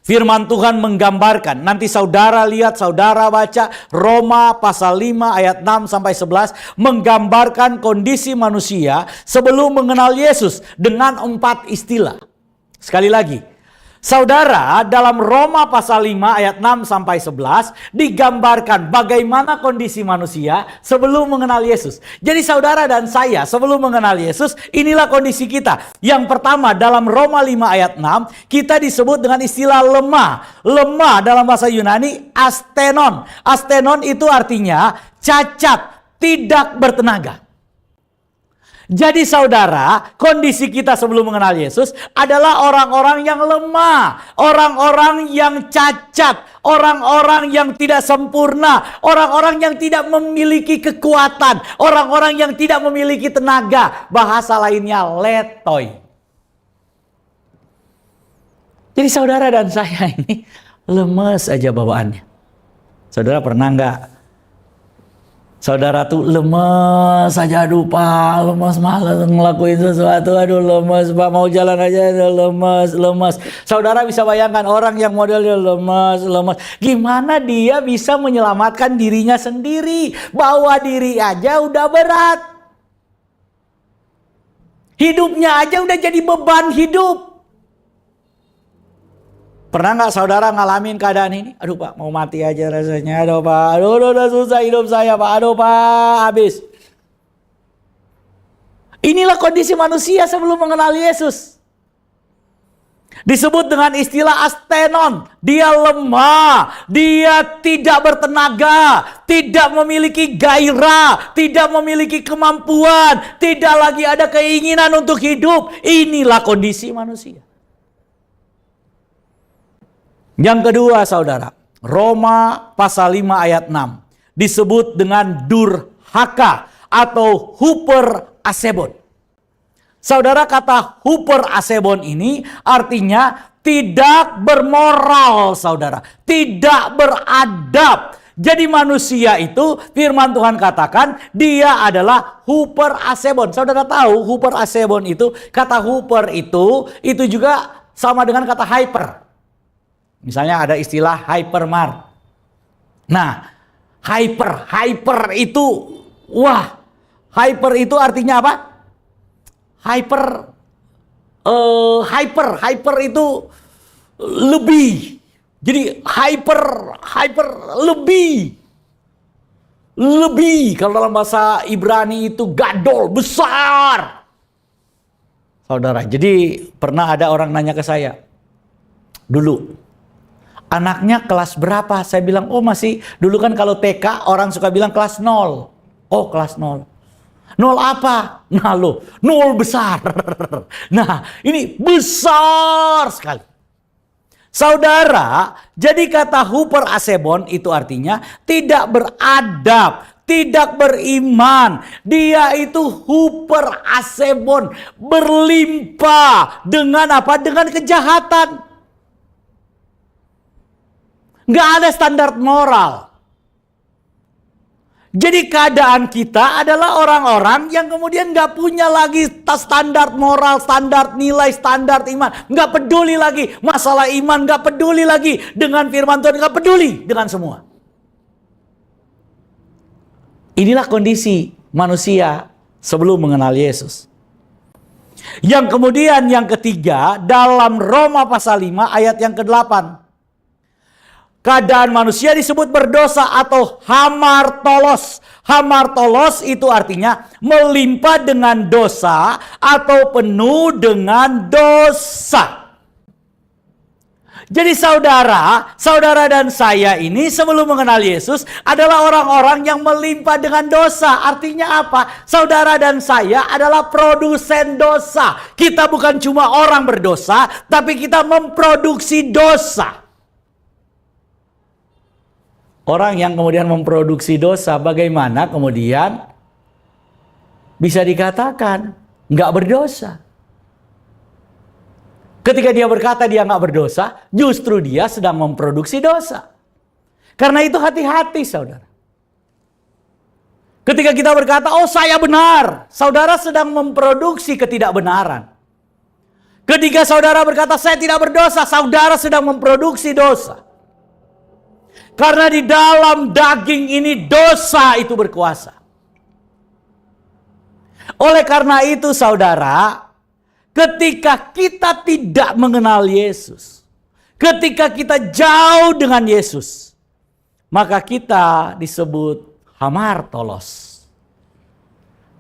Firman Tuhan menggambarkan, nanti saudara lihat, saudara baca Roma pasal 5 ayat 6 sampai 11, menggambarkan kondisi manusia sebelum mengenal Yesus dengan 4 istilah. Sekali lagi, saudara, dalam Roma pasal 5 ayat 6 sampai 11 digambarkan bagaimana kondisi manusia sebelum mengenal Yesus. Jadi saudara dan saya sebelum mengenal Yesus, inilah kondisi kita. Yang pertama, dalam Roma 5 ayat 6 kita disebut dengan istilah lemah. Lemah dalam bahasa Yunani astenon. Astenon itu artinya cacat, tidak bertenaga. Jadi saudara, kondisi kita sebelum mengenal Yesus adalah orang-orang yang lemah, orang-orang yang cacat, orang-orang yang tidak sempurna, orang-orang yang tidak memiliki kekuatan, orang-orang yang tidak memiliki tenaga. Bahasa lainnya letoi. Jadi saudara dan saya ini lemes aja bawaannya. Saudara pernah nggak? Saudara tuh lemes saja, aduh Pak, lemes malas ngelakuin sesuatu, aduh lemes Pak, mau jalan aja lemes. Saudara bisa bayangkan orang yang modelnya lemes. Gimana dia bisa menyelamatkan dirinya sendiri? Bawa diri aja udah berat. Hidupnya aja udah jadi beban hidup. Pernah nggak saudara ngalamin keadaan ini? Aduh Pak, mau mati aja rasanya. Aduh Pak, aduh udah susah hidup saya Pak. Aduh Pak, habis. Inilah kondisi manusia sebelum mengenal Yesus. Disebut dengan istilah astenon. Dia lemah, dia tidak bertenaga, tidak memiliki gairah, tidak memiliki kemampuan, tidak lagi ada keinginan untuk hidup. Inilah kondisi manusia. Yang kedua saudara, Roma pasal 5 ayat 6 disebut dengan durhaka atau huper asebon. Saudara, kata huper asebon ini artinya tidak bermoral saudara, tidak beradab. Jadi manusia itu firman Tuhan katakan dia adalah huper asebon. Saudara tahu huper asebon itu, kata huper itu juga sama dengan kata hyper. Misalnya ada istilah hypermart. Nah, hyper itu, wah, hyper itu artinya apa? Hyper itu lebih. Jadi hyper lebih. Kalau dalam bahasa Ibrani itu gadol, besar. Saudara, jadi pernah ada orang nanya ke saya dulu, anaknya kelas berapa? Saya bilang, oh masih, dulu kan kalau TK orang suka bilang kelas 0. Oh kelas 0. 0 apa? Nah lo, 0 besar. Nah ini besar sekali. Saudara, jadi kata huper asebon itu artinya tidak beradab, tidak beriman. Dia itu huper asebon, berlimpah dengan apa? Dengan kejahatan. Nggak ada standar moral. Jadi keadaan kita adalah orang-orang yang kemudian nggak punya lagi standar moral, standar nilai, standar iman. Nggak peduli lagi masalah iman, nggak peduli lagi dengan firman Tuhan, nggak peduli dengan semua. Inilah kondisi manusia sebelum mengenal Yesus. Yang kemudian yang ketiga dalam Roma pasal 5 ayat yang ke-8. keadaan manusia disebut berdosa atau hamartolos. Hamartolos itu artinya melimpah dengan dosa atau penuh dengan dosa. Jadi saudara dan saya ini sebelum mengenal Yesus adalah orang-orang yang melimpah dengan dosa. Artinya apa? Saudara dan saya adalah produsen dosa. Kita bukan cuma orang berdosa, tapi kita memproduksi dosa. Orang yang kemudian memproduksi dosa, bagaimana kemudian bisa dikatakan nggak berdosa? Ketika dia berkata dia nggak berdosa, justru dia sedang memproduksi dosa. Karena itu hati-hati saudara. Ketika kita berkata, oh saya benar, saudara sedang memproduksi ketidakbenaran. Ketika saudara berkata, saya tidak berdosa, saudara sedang memproduksi dosa. Karena di dalam daging ini dosa itu berkuasa. Oleh karena itu saudara, ketika kita tidak mengenal Yesus, ketika kita jauh dengan Yesus, maka kita disebut hamartolos.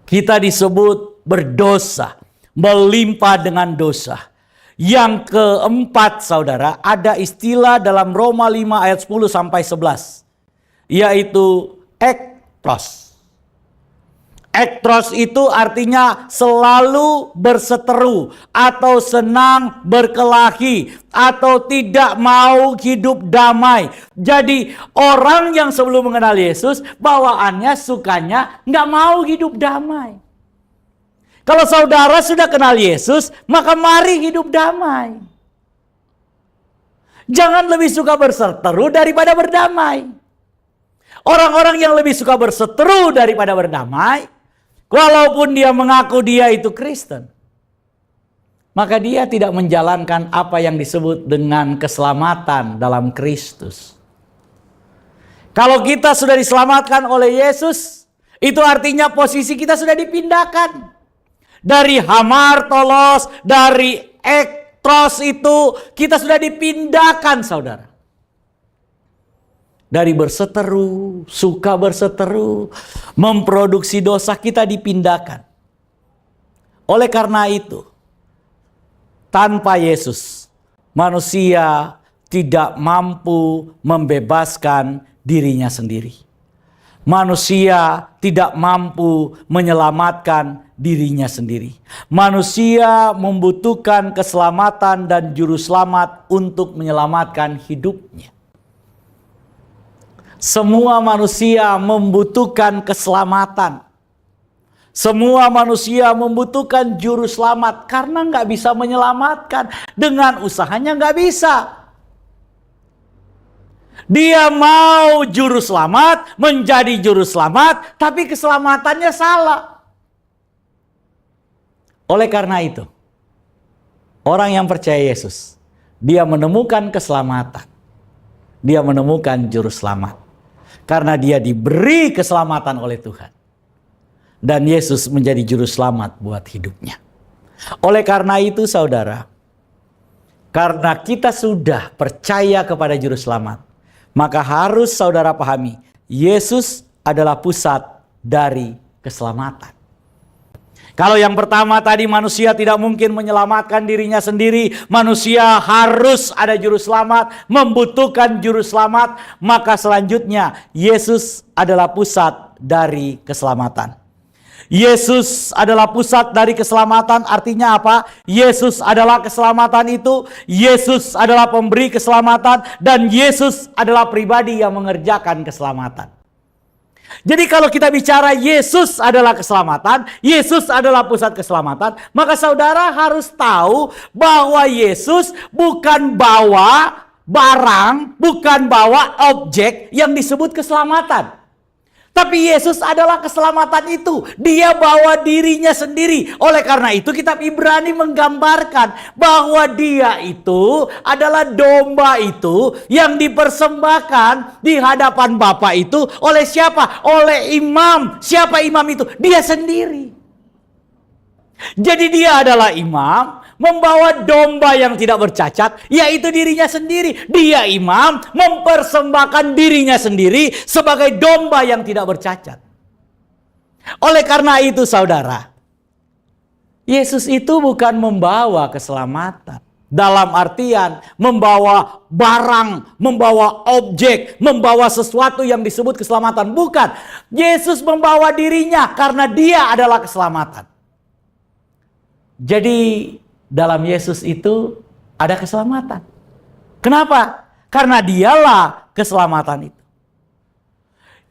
Kita disebut berdosa, melimpah dengan dosa. Yang keempat saudara, ada istilah dalam Roma 5 ayat 10 sampai 11, yaitu ektros. Ektros itu artinya selalu berseteru atau senang berkelahi atau tidak mau hidup damai. Jadi orang yang sebelum mengenal Yesus bawaannya sukanya nggak mau hidup damai. Kalau saudara sudah kenal Yesus, maka mari hidup damai. Jangan lebih suka berseteru daripada berdamai. Orang-orang yang lebih suka berseteru daripada berdamai, walaupun dia mengaku dia itu Kristen, maka dia tidak menjalankan apa yang disebut dengan keselamatan dalam Kristus. Kalau kita sudah diselamatkan oleh Yesus, itu artinya posisi kita sudah dipindahkan. Dari hamartolos, dari ektros itu kita sudah dipindahkan saudara. Dari berseteru, suka berseteru, memproduksi dosa kita dipindahkan. Oleh karena itu, tanpa Yesus, manusia tidak mampu membebaskan dirinya sendiri. Manusia tidak mampu menyelamatkan dirinya sendiri. Manusia membutuhkan keselamatan dan juru selamat untuk menyelamatkan hidupnya. Semua manusia membutuhkan keselamatan. Semua manusia membutuhkan juru selamat karena nggak bisa menyelamatkan. Dengan usahanya nggak bisa. Dia mau juru selamat, menjadi juru selamat, tapi keselamatannya salah. Oleh karena itu, orang yang percaya Yesus, dia menemukan keselamatan. Dia menemukan juru selamat. Karena dia diberi keselamatan oleh Tuhan. Dan Yesus menjadi juru selamat buat hidupnya. Oleh karena itu saudara, karena kita sudah percaya kepada juru selamat, maka harus saudara pahami, Yesus adalah pusat dari keselamatan. Kalau yang pertama tadi manusia tidak mungkin menyelamatkan dirinya sendiri, manusia harus ada juru selamat, membutuhkan juru selamat, maka selanjutnya Yesus adalah pusat dari keselamatan. Yesus adalah pusat dari keselamatan, artinya apa? Yesus adalah keselamatan itu, Yesus adalah pemberi keselamatan, dan Yesus adalah pribadi yang mengerjakan keselamatan. Jadi kalau kita bicara Yesus adalah keselamatan, Yesus adalah pusat keselamatan, maka saudara harus tahu bahwa Yesus bukan bawa barang, bukan bawa objek yang disebut keselamatan. Tapi Yesus adalah keselamatan itu. Dia bawa dirinya sendiri. Oleh karena itu kitab Ibrani menggambarkan bahwa dia itu adalah domba itu yang dipersembahkan di hadapan Bapa itu oleh siapa? Oleh imam. Siapa imam itu? Dia sendiri. Jadi dia adalah imam, membawa domba yang tidak bercacat, yaitu dirinya sendiri. Dia imam mempersembahkan dirinya sendiri sebagai domba yang tidak bercacat. Oleh karena itu saudara, Yesus itu bukan membawa keselamatan. Dalam artian membawa barang, membawa objek, membawa sesuatu yang disebut keselamatan. Bukan. Yesus membawa dirinya karena dia adalah keselamatan. Jadi dalam Yesus itu ada keselamatan. Kenapa? Karena dialah keselamatan itu.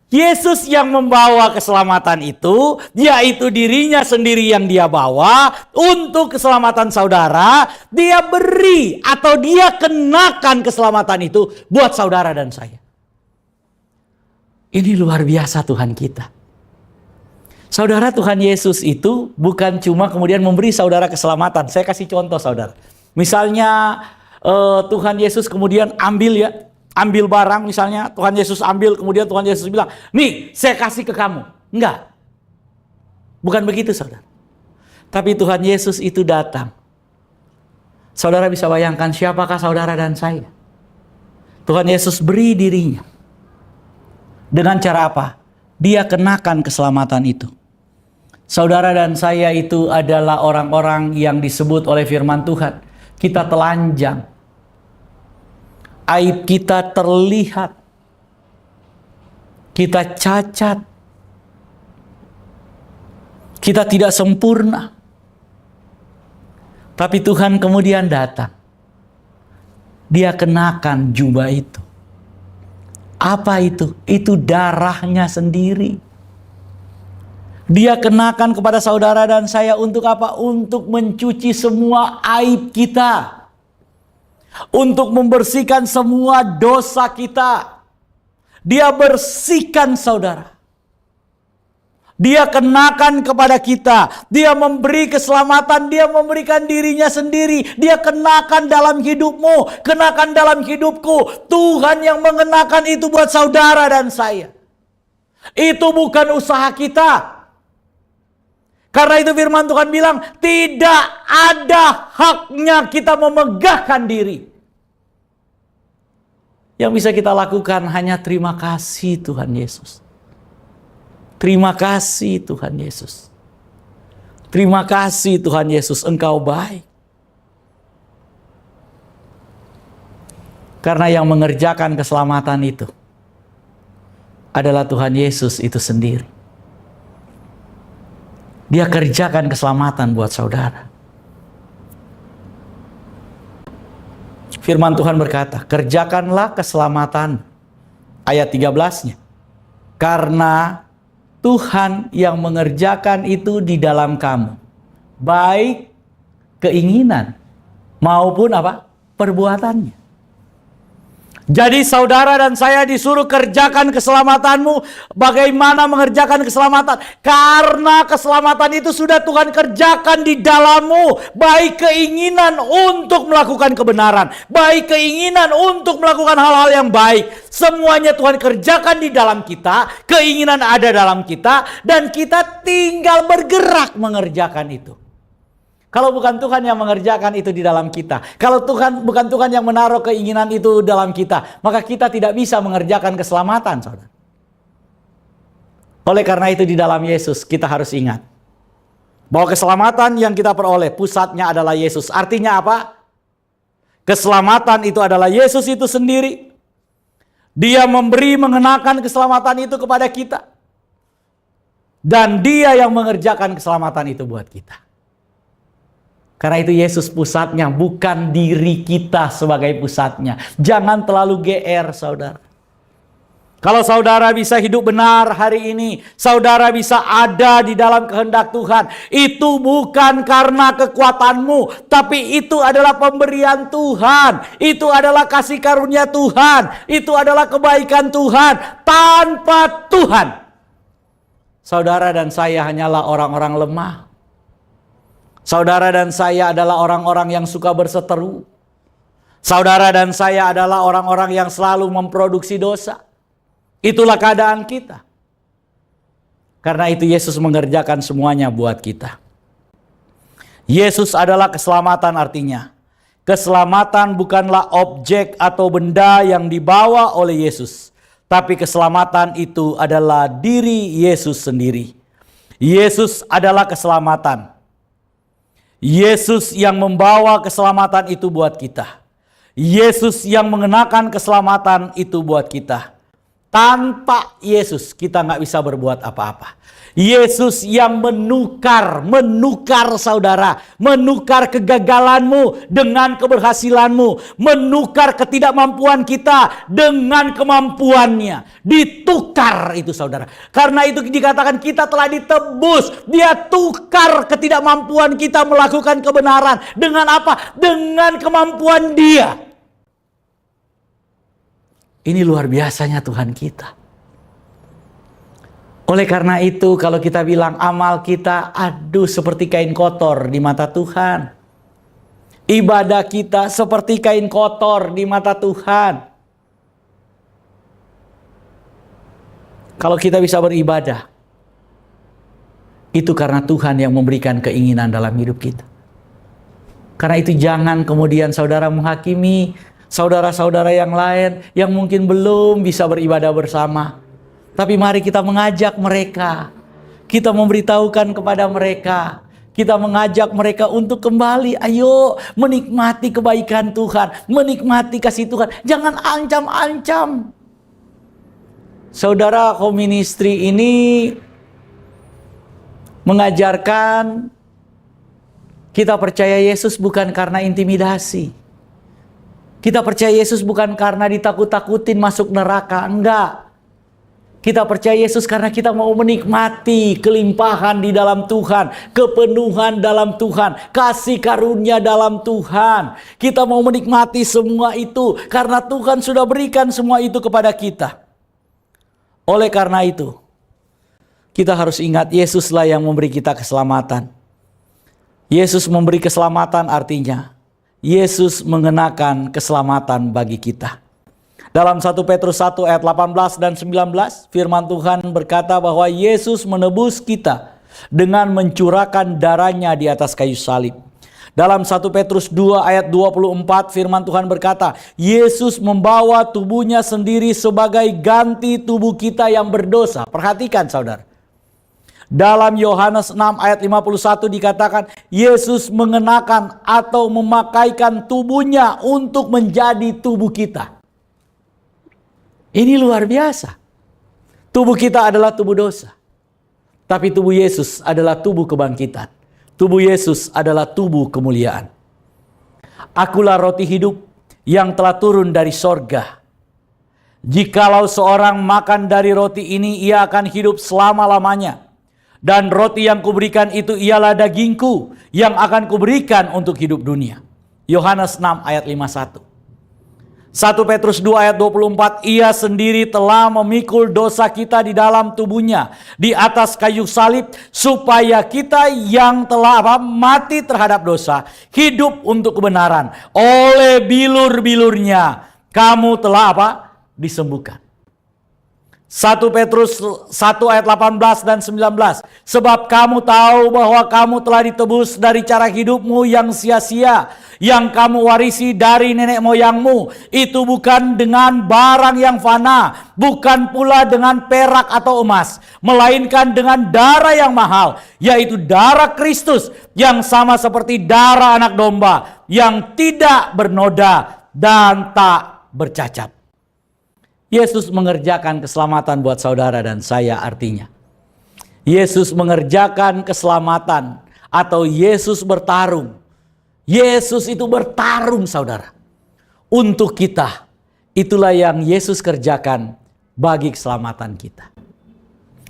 Yesus yang membawa keselamatan itu, yaitu dirinya sendiri yang dia bawa untuk keselamatan saudara. Dia beri atau dia kenakan keselamatan itu buat saudara dan saya. Ini luar biasa Tuhan kita. Saudara, Tuhan Yesus itu bukan cuma kemudian memberi saudara keselamatan. Saya kasih contoh saudara. Misalnya Tuhan Yesus kemudian ambil barang misalnya, Tuhan Yesus ambil, kemudian Tuhan Yesus bilang, nih saya kasih ke kamu. Enggak. Bukan begitu saudara. Tapi Tuhan Yesus itu datang. Saudara bisa bayangkan siapakah saudara dan saya? Tuhan Yesus beri dirinya. Dengan cara apa? Dia kenakan keselamatan itu. Saudara dan saya itu adalah orang-orang yang disebut oleh firman Tuhan. Kita telanjang. Aib kita terlihat. Kita cacat. Kita tidak sempurna. Tapi Tuhan kemudian datang. Dia kenakan jubah itu. Apa itu? Itu darahnya sendiri. Dia kenakan kepada saudara dan saya untuk apa? Untuk mencuci semua aib kita. Untuk membersihkan semua dosa kita. Dia bersihkan saudara. Dia kenakan kepada kita. Dia memberi keselamatan. Dia memberikan dirinya sendiri. Dia kenakan dalam hidupmu. Kenakan dalam hidupku. Tuhan yang mengenakan itu buat saudara dan saya. Itu bukan usaha kita. Karena itu firman Tuhan bilang, tidak ada haknya kita memegahkan diri. Yang bisa kita lakukan hanya terima kasih Tuhan Yesus. Terima kasih Tuhan Yesus. Terima kasih Tuhan Yesus, Engkau baik. Karena yang mengerjakan keselamatan itu adalah Tuhan Yesus itu sendiri. Dia kerjakan keselamatan buat saudara. Firman Tuhan berkata, kerjakanlah keselamatan. Ayat 13-nya. Karena Tuhan yang mengerjakan itu di dalam kamu. Baik keinginan maupun apa? Perbuatannya. Jadi saudara dan saya disuruh kerjakan keselamatanmu. Bagaimana mengerjakan keselamatan? Karena keselamatan itu sudah Tuhan kerjakan di dalammu. Baik keinginan untuk melakukan kebenaran. Baik keinginan untuk melakukan hal-hal yang baik. Semuanya Tuhan kerjakan di dalam kita. Keinginan ada dalam kita. Dan kita tinggal bergerak mengerjakan itu. Kalau bukan Tuhan yang mengerjakan itu di dalam kita, kalau bukan Tuhan yang menaruh keinginan itu dalam kita, maka kita tidak bisa mengerjakan keselamatan, saudara. Oleh karena itu di dalam Yesus kita harus ingat bahwa keselamatan yang kita peroleh pusatnya adalah Yesus. Artinya apa? Keselamatan itu adalah Yesus itu sendiri. Dia memberi, mengenakan keselamatan itu kepada kita. Dan dia yang mengerjakan keselamatan itu buat kita. Karena itu Yesus pusatnya, bukan diri kita sebagai pusatnya. Jangan terlalu GR, saudara. Kalau saudara bisa hidup benar hari ini, saudara bisa ada di dalam kehendak Tuhan. Itu bukan karena kekuatanmu, tapi itu adalah pemberian Tuhan. Itu adalah kasih karunia Tuhan. Itu adalah kebaikan Tuhan. Tanpa Tuhan, saudara dan saya hanyalah orang-orang lemah. Saudara dan saya adalah orang-orang yang suka berseteru. Saudara dan saya adalah orang-orang yang selalu memproduksi dosa. Itulah keadaan kita. Karena itu Yesus mengerjakan semuanya buat kita. Yesus adalah keselamatan artinya. Keselamatan bukanlah objek atau benda yang dibawa oleh Yesus. Tapi keselamatan itu adalah diri Yesus sendiri. Yesus adalah keselamatan. Yesus yang membawa keselamatan itu buat kita. Yesus yang mengenakan keselamatan itu buat kita. Tanpa Yesus kita nggak bisa berbuat apa-apa. Yesus yang menukar saudara, menukar kegagalanmu dengan keberhasilanmu, menukar ketidakmampuan kita dengan kemampuannya. Ditukar itu saudara. Karena itu dikatakan kita telah ditebus. Dia tukar ketidakmampuan kita melakukan kebenaran. Dengan apa? Dengan kemampuan Dia. Ini luar biasanya Tuhan kita. Oleh karena itu kalau kita bilang amal kita aduh seperti kain kotor di mata Tuhan. Ibadah kita seperti kain kotor di mata Tuhan. Kalau kita bisa beribadah, itu karena Tuhan yang memberikan keinginan dalam hidup kita. Karena itu jangan kemudian saudara menghakimi saudara-saudara yang lain yang mungkin belum bisa beribadah bersama. Tapi mari kita mengajak mereka. Kita memberitahukan kepada mereka. Kita mengajak mereka untuk kembali. Ayo menikmati kebaikan Tuhan. Menikmati kasih Tuhan. Jangan ancam-ancam. Saudara, koministri ini mengajarkan kita percaya Yesus bukan karena intimidasi. Kita percaya Yesus bukan karena ditakut-takutin masuk neraka. Enggak. Kita percaya Yesus karena kita mau menikmati kelimpahan di dalam Tuhan. Kepenuhan dalam Tuhan. Kasih karunia dalam Tuhan. Kita mau menikmati semua itu. Karena Tuhan sudah berikan semua itu kepada kita. Oleh karena itu, kita harus ingat Yesuslah yang memberi kita keselamatan. Yesus memberi keselamatan artinya Yesus mengenakan keselamatan bagi kita. Dalam 1 Petrus 1 ayat 18 dan 19, firman Tuhan berkata bahwa Yesus menebus kita dengan mencurahkan darahnya di atas kayu salib. Dalam 1 Petrus 2 ayat 24, firman Tuhan berkata, Yesus membawa tubuhnya sendiri sebagai ganti tubuh kita yang berdosa. Perhatikan saudara. Dalam Yohanes 6 ayat 51 dikatakan Yesus mengenakan atau memakaikan tubuhnya untuk menjadi tubuh kita. Ini luar biasa. Tubuh kita adalah tubuh dosa. Tapi tubuh Yesus adalah tubuh kebangkitan. Tubuh Yesus adalah tubuh kemuliaan. Akulah roti hidup yang telah turun dari sorga. Jikalau seorang makan dari roti ini, ia akan hidup selama-lamanya. Dan roti yang kuberikan itu ialah dagingku yang akan kuberikan untuk hidup dunia. Yohanes 6 ayat 51. 1 Petrus 2 ayat 24. Ia sendiri telah memikul dosa kita di dalam tubuhnya di atas kayu salib, supaya kita yang telah mati terhadap dosa hidup untuk kebenaran. Oleh bilur-bilurnya kamu telah disembuhkan. 1 Petrus 1 ayat 18 dan 19. Sebab kamu tahu bahwa kamu telah ditebus dari cara hidupmu yang sia-sia, yang kamu warisi dari nenek moyangmu. Itu bukan dengan barang yang fana, bukan pula dengan perak atau emas, melainkan dengan darah yang mahal, yaitu darah Kristus, yang sama seperti darah anak domba, yang tidak bernoda dan tak bercacat. Yesus mengerjakan keselamatan buat saudara dan saya artinya. Yesus mengerjakan keselamatan atau Yesus bertarung. Yesus itu bertarung saudara. Untuk kita. Itulah yang Yesus kerjakan bagi keselamatan kita.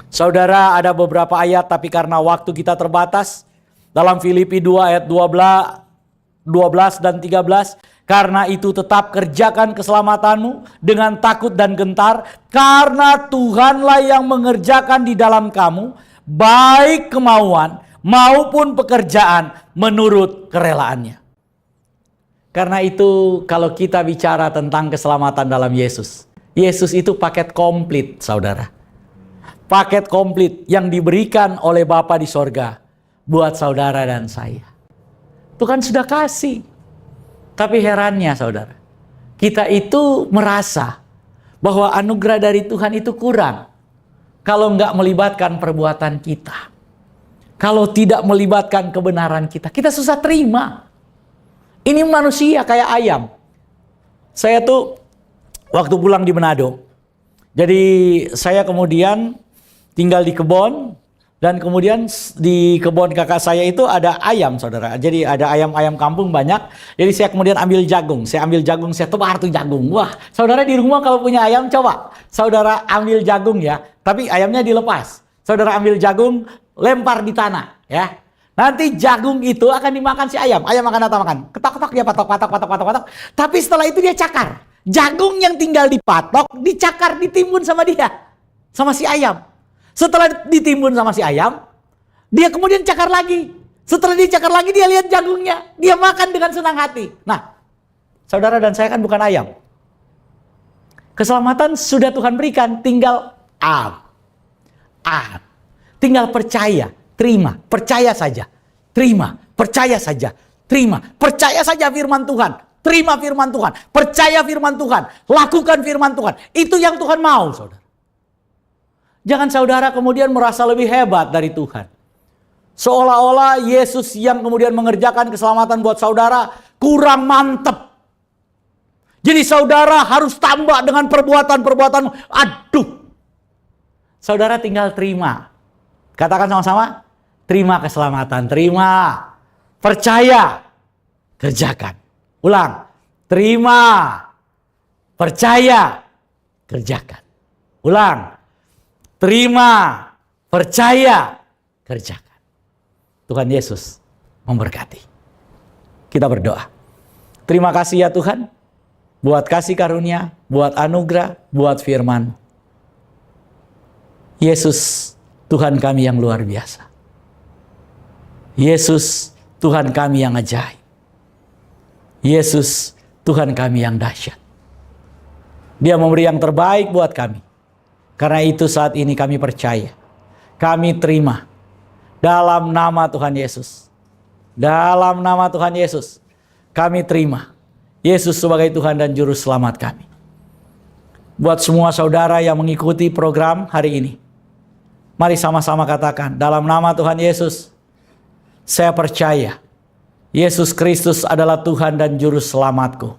Saudara, ada beberapa ayat tapi karena waktu kita terbatas. Dalam Filipi 2 ayat 12 dan 13. Karena itu tetap kerjakan keselamatanmu dengan takut dan gentar. Karena Tuhanlah yang mengerjakan di dalam kamu baik kemauan maupun pekerjaan menurut kerelaannya. Karena itu kalau kita bicara tentang keselamatan dalam Yesus. Yesus itu paket komplit saudara. Paket komplit yang diberikan oleh Bapa di sorga buat saudara dan saya. Tuhan sudah kasih. Tapi herannya saudara, kita itu merasa bahwa anugerah dari Tuhan itu kurang kalau nggak melibatkan perbuatan kita. Kalau tidak melibatkan kebenaran kita, kita susah terima. Ini manusia kayak ayam. Saya tuh waktu pulang di Manado, jadi saya kemudian tinggal di kebun, dan kemudian di kebun kakak saya itu ada ayam, saudara. Jadi ada ayam-ayam kampung banyak. Jadi saya kemudian ambil jagung, saya tebar tuh jagung. Wah, saudara di rumah kalau punya ayam, coba saudara ambil jagung ya, tapi ayamnya dilepas. Saudara ambil jagung, lempar di tanah ya. Nanti jagung itu akan dimakan si ayam. Ayam makan atau makan? Ketok-ketok dia patok. Tapi setelah itu dia cakar. Jagung yang tinggal dipatok, dicakar, ditimbun sama dia. Sama si ayam. Setelah ditimbun sama si ayam, dia kemudian cakar lagi. Setelah dicakar lagi, dia lihat jagungnya. Dia makan dengan senang hati. Nah, saudara dan saya kan bukan ayam. Keselamatan sudah Tuhan berikan, tinggal tinggal percaya, terima, percaya saja, terima, percaya saja, terima, percaya saja firman Tuhan, terima firman Tuhan, percaya firman Tuhan, lakukan firman Tuhan. Itu yang Tuhan mau, saudara. Jangan saudara kemudian merasa lebih hebat dari Tuhan. Seolah-olah Yesus yang kemudian mengerjakan keselamatan buat saudara kurang mantep. Jadi saudara harus tambah dengan perbuatan-perbuatan. Aduh. Saudara tinggal terima. Katakan sama-sama. Terima keselamatan. Terima. Percaya. Kerjakan. Ulang. Terima. Percaya. Kerjakan. Ulang. Terima. Percaya. Kerjakan. Tuhan Yesus memberkati. Kita berdoa. Terima kasih ya Tuhan. Buat kasih karunia, buat anugerah, buat firman. Yesus, Tuhan kami yang luar biasa. Yesus, Tuhan kami yang ajaib. Yesus, Tuhan kami yang dahsyat. Dia memberi yang terbaik buat kami. Karena itu saat ini kami percaya. Kami terima. Dalam nama Tuhan Yesus. Dalam nama Tuhan Yesus. Kami terima. Yesus sebagai Tuhan dan Juru Selamat kami. Buat semua saudara yang mengikuti program hari ini. Mari sama-sama katakan, dalam nama Tuhan Yesus, saya percaya Yesus Kristus adalah Tuhan dan Juru Selamatku.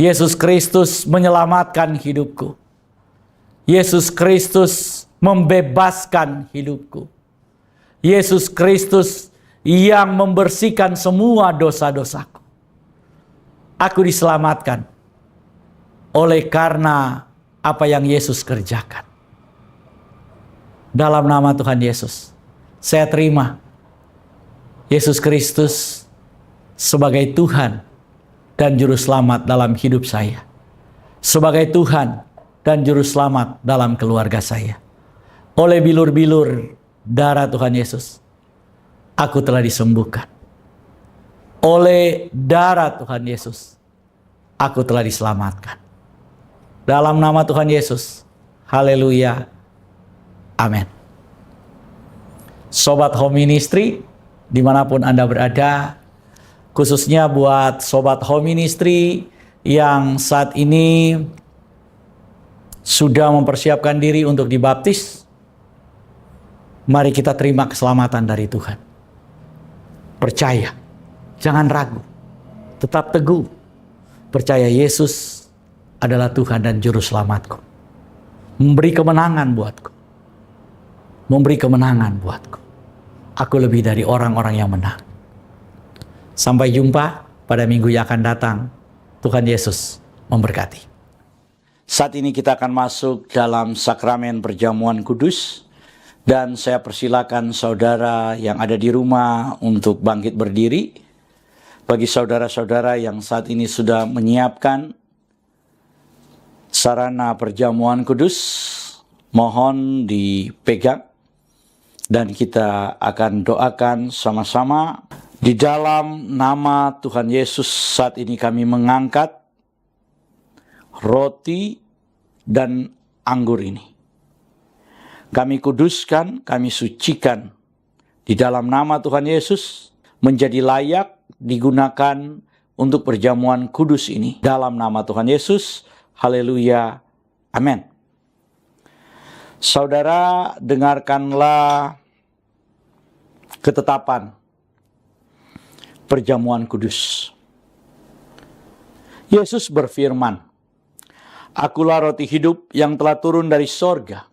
Yesus Kristus menyelamatkan hidupku. Yesus Kristus membebaskan hidupku. Yesus Kristus yang membersihkan semua dosa-dosaku. Aku diselamatkan oleh karena apa yang Yesus kerjakan. Dalam nama Tuhan Yesus, saya terima Yesus Kristus sebagai Tuhan dan Juru Selamat dalam hidup saya. Sebagai Tuhan dan Juru Selamat dalam keluarga saya. Oleh bilur-bilur darah Tuhan Yesus, aku telah disembuhkan. Oleh darah Tuhan Yesus, aku telah diselamatkan. Dalam nama Tuhan Yesus, haleluya, amin. Sobat Home Ministry, dimanapun Anda berada, khususnya buat Sobat Home Ministry yang saat ini sudah mempersiapkan diri untuk dibaptis, mari kita terima keselamatan dari Tuhan. Percaya, jangan ragu, tetap teguh. Percaya Yesus adalah Tuhan dan Juru Selamatku. Memberi kemenangan buatku. Memberi kemenangan buatku. Aku lebih dari orang-orang yang menang. Sampai jumpa pada minggu yang akan datang. Tuhan Yesus memberkati. Saat ini kita akan masuk dalam sakramen perjamuan kudus. Dan saya persilakan saudara yang ada di rumah untuk bangkit berdiri. Bagi saudara-saudara yang saat ini sudah menyiapkan sarana perjamuan kudus, mohon dipegang. Dan kita akan doakan sama-sama. Di dalam nama Tuhan Yesus saat ini kami mengangkat roti dan anggur ini. Kami kuduskan, kami sucikan di dalam nama Tuhan Yesus menjadi layak digunakan untuk perjamuan kudus ini. Dalam nama Tuhan Yesus, haleluya, amin. Saudara, dengarkanlah ketetapan perjamuan kudus. Yesus berfirman, "Akulah roti hidup yang telah turun dari sorga.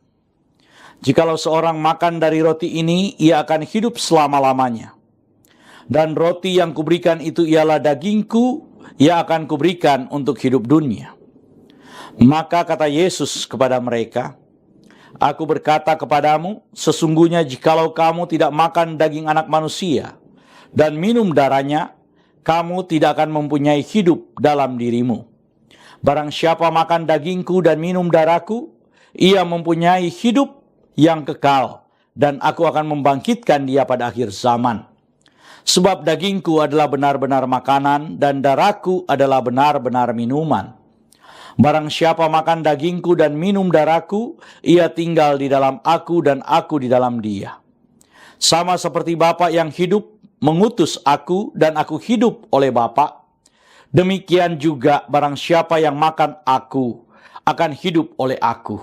Jikalau seorang makan dari roti ini, ia akan hidup selama-lamanya. Dan roti yang kuberikan itu ialah dagingku, ia akan kuberikan untuk hidup dunia." Maka kata Yesus kepada mereka, "Aku berkata kepadamu, sesungguhnya jikalau kamu tidak makan daging anak manusia dan minum darahnya, kamu tidak akan mempunyai hidup dalam dirimu. Barang siapa makan dagingku dan minum darahku, ia mempunyai hidup yang kekal, dan aku akan membangkitkan dia pada akhir zaman. Sebab dagingku adalah benar-benar makanan, dan darahku adalah benar-benar minuman. Barang siapa makan dagingku dan minum darahku, ia tinggal di dalam aku dan aku di dalam dia. Sama seperti Bapa yang hidup mengutus aku dan aku hidup oleh Bapa, demikian juga barang siapa yang makan aku akan hidup oleh aku.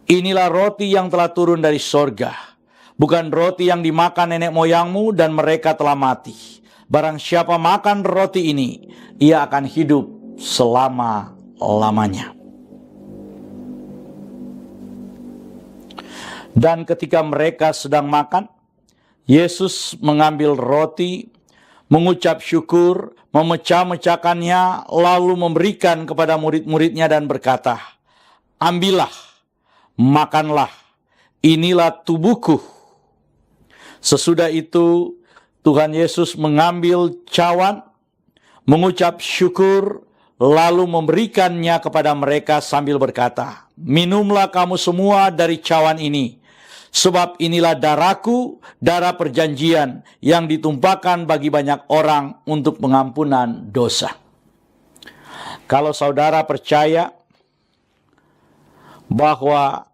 Inilah roti yang telah turun dari sorga, bukan roti yang dimakan nenek moyangmu dan mereka telah mati. Barang siapa makan roti ini, ia akan hidup selama-lamanya." Dan ketika mereka sedang makan, Yesus mengambil roti, mengucap syukur, memecah-mecahkannya, lalu memberikan kepada murid-muridnya dan berkata, "Ambillah, makanlah, inilah tubuhku." Sesudah itu, Tuhan Yesus mengambil cawan, mengucap syukur, lalu memberikannya kepada mereka sambil berkata, "Minumlah kamu semua dari cawan ini, sebab inilah darahku, darah perjanjian yang ditumpahkan bagi banyak orang untuk pengampunan dosa." Kalau saudara percaya bahwa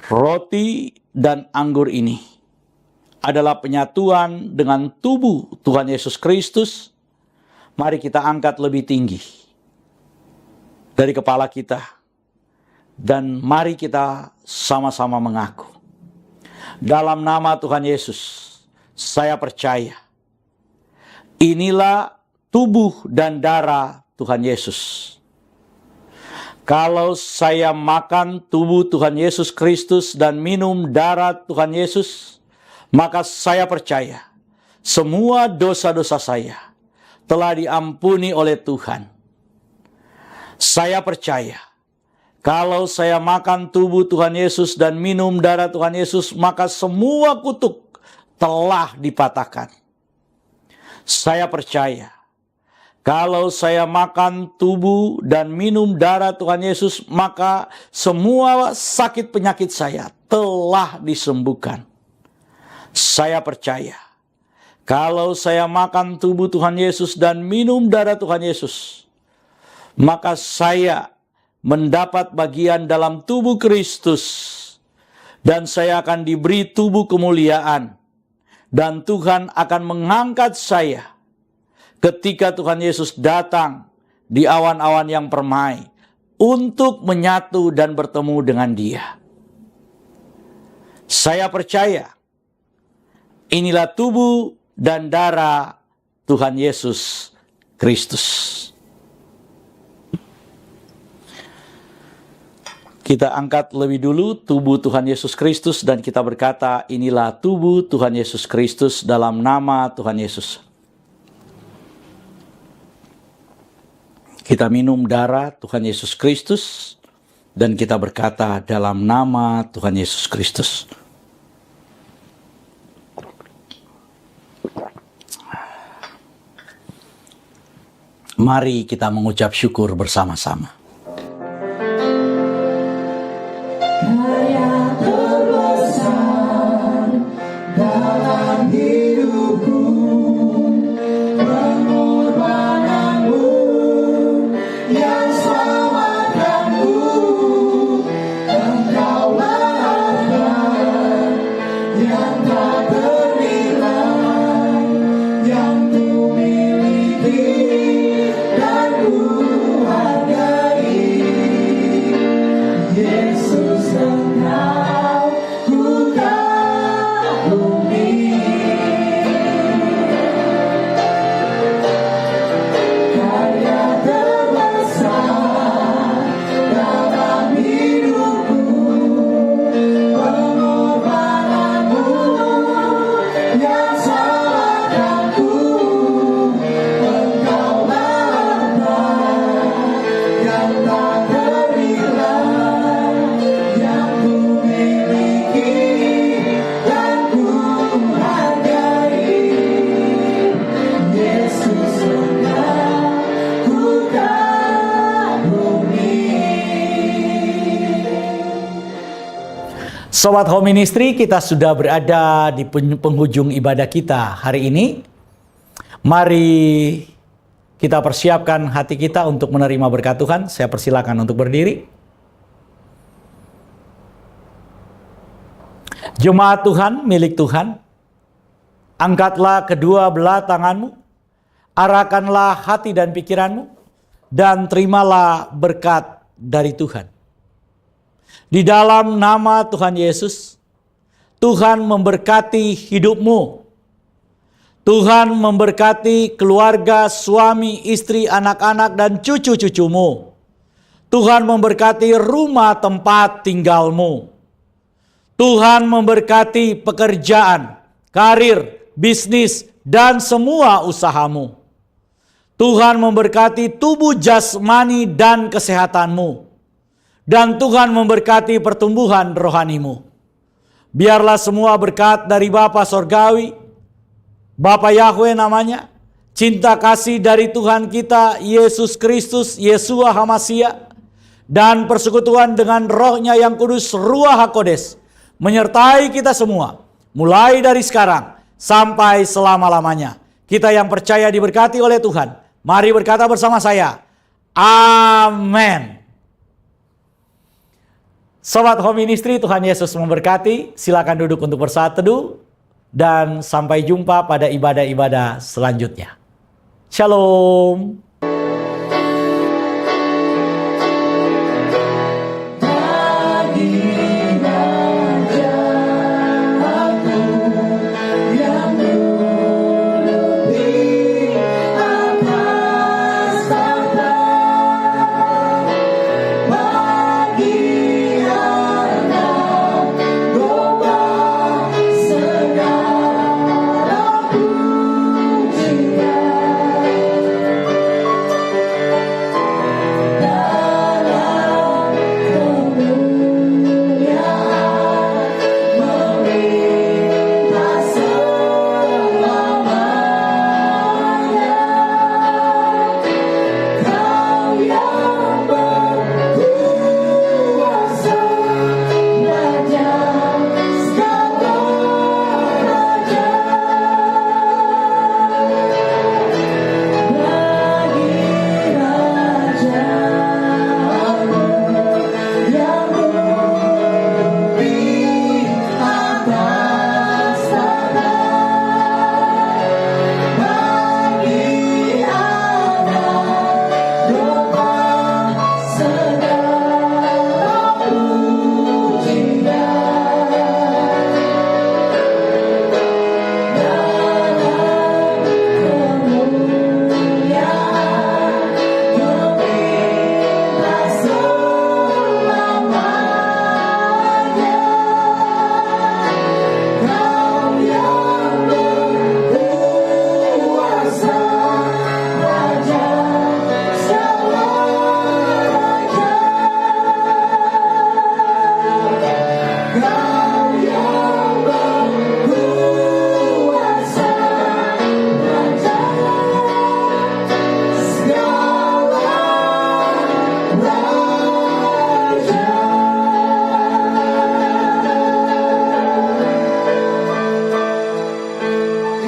roti dan anggur ini adalah penyatuan dengan tubuh Tuhan Yesus Kristus, mari kita angkat lebih tinggi dari kepala kita. Dan mari kita sama-sama mengaku, dalam nama Tuhan Yesus, saya percaya inilah tubuh dan darah Tuhan Yesus. Kalau saya makan tubuh Tuhan Yesus Kristus dan minum darah Tuhan Yesus, maka saya percaya semua dosa-dosa saya telah diampuni oleh Tuhan. Saya percaya kalau saya makan tubuh Tuhan Yesus dan minum darah Tuhan Yesus, maka semua kutuk telah dipatahkan. Saya percaya kalau saya makan tubuh dan minum darah Tuhan Yesus, maka semua sakit penyakit saya telah disembuhkan. Saya percaya kalau saya makan tubuh Tuhan Yesus dan minum darah Tuhan Yesus, maka saya mendapat bagian dalam tubuh Kristus, dan saya akan diberi tubuh kemuliaan, dan Tuhan akan mengangkat saya ketika Tuhan Yesus datang di awan-awan yang permai untuk menyatu dan bertemu dengan Dia. Saya percaya inilah tubuh dan darah Tuhan Yesus Kristus. Kita angkat lebih dulu tubuh Tuhan Yesus Kristus dan kita berkata, inilah tubuh Tuhan Yesus Kristus dalam nama Tuhan Yesus. Kita minum darah Tuhan Yesus Kristus dan kita berkata dalam nama Tuhan Yesus Kristus. Mari kita mengucap syukur bersama-sama. Karya terbesar dalam hidupku, pengorbananmu yang selamatkanku, Engkaulah harga yang tak ternilai Sobat Home Ministry, kita sudah berada di penghujung ibadah kita hari ini. Mari kita persiapkan hati kita untuk menerima berkat Tuhan. Saya persilakan untuk berdiri. Jemaat Tuhan, milik Tuhan, angkatlah kedua belah tanganmu, arahkanlah hati dan pikiranmu, dan terimalah berkat dari Tuhan. Di dalam nama Tuhan Yesus, Tuhan memberkati hidupmu. Tuhan memberkati keluarga, suami, istri, anak-anak, dan cucu-cucumu. Tuhan memberkati rumah tempat tinggalmu. Tuhan memberkati pekerjaan, karir, bisnis, dan semua usahamu. Tuhan memberkati tubuh jasmani dan kesehatanmu. Dan Tuhan memberkati pertumbuhan rohanimu. Biarlah semua berkat dari Bapa Sorgawi, Bapa Yahweh namanya, cinta kasih dari Tuhan kita Yesus Kristus, Yeshua HaMashiach, dan persekutuan dengan rohnya yang kudus, Ruach HaKodes, menyertai kita semua, mulai dari sekarang sampai selama-lamanya. Kita yang percaya diberkati oleh Tuhan, mari berkata bersama saya, amin. Sobat Home Ministry, Tuhan Yesus memberkati. Silakan duduk untuk bersaat teduh. Dan sampai jumpa pada ibadah-ibadah selanjutnya. Shalom.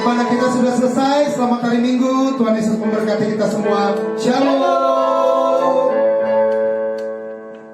Ibadah kita sudah selesai. Selamat hari Minggu. Tuhan Yesus memberkati kita semua. Shalom.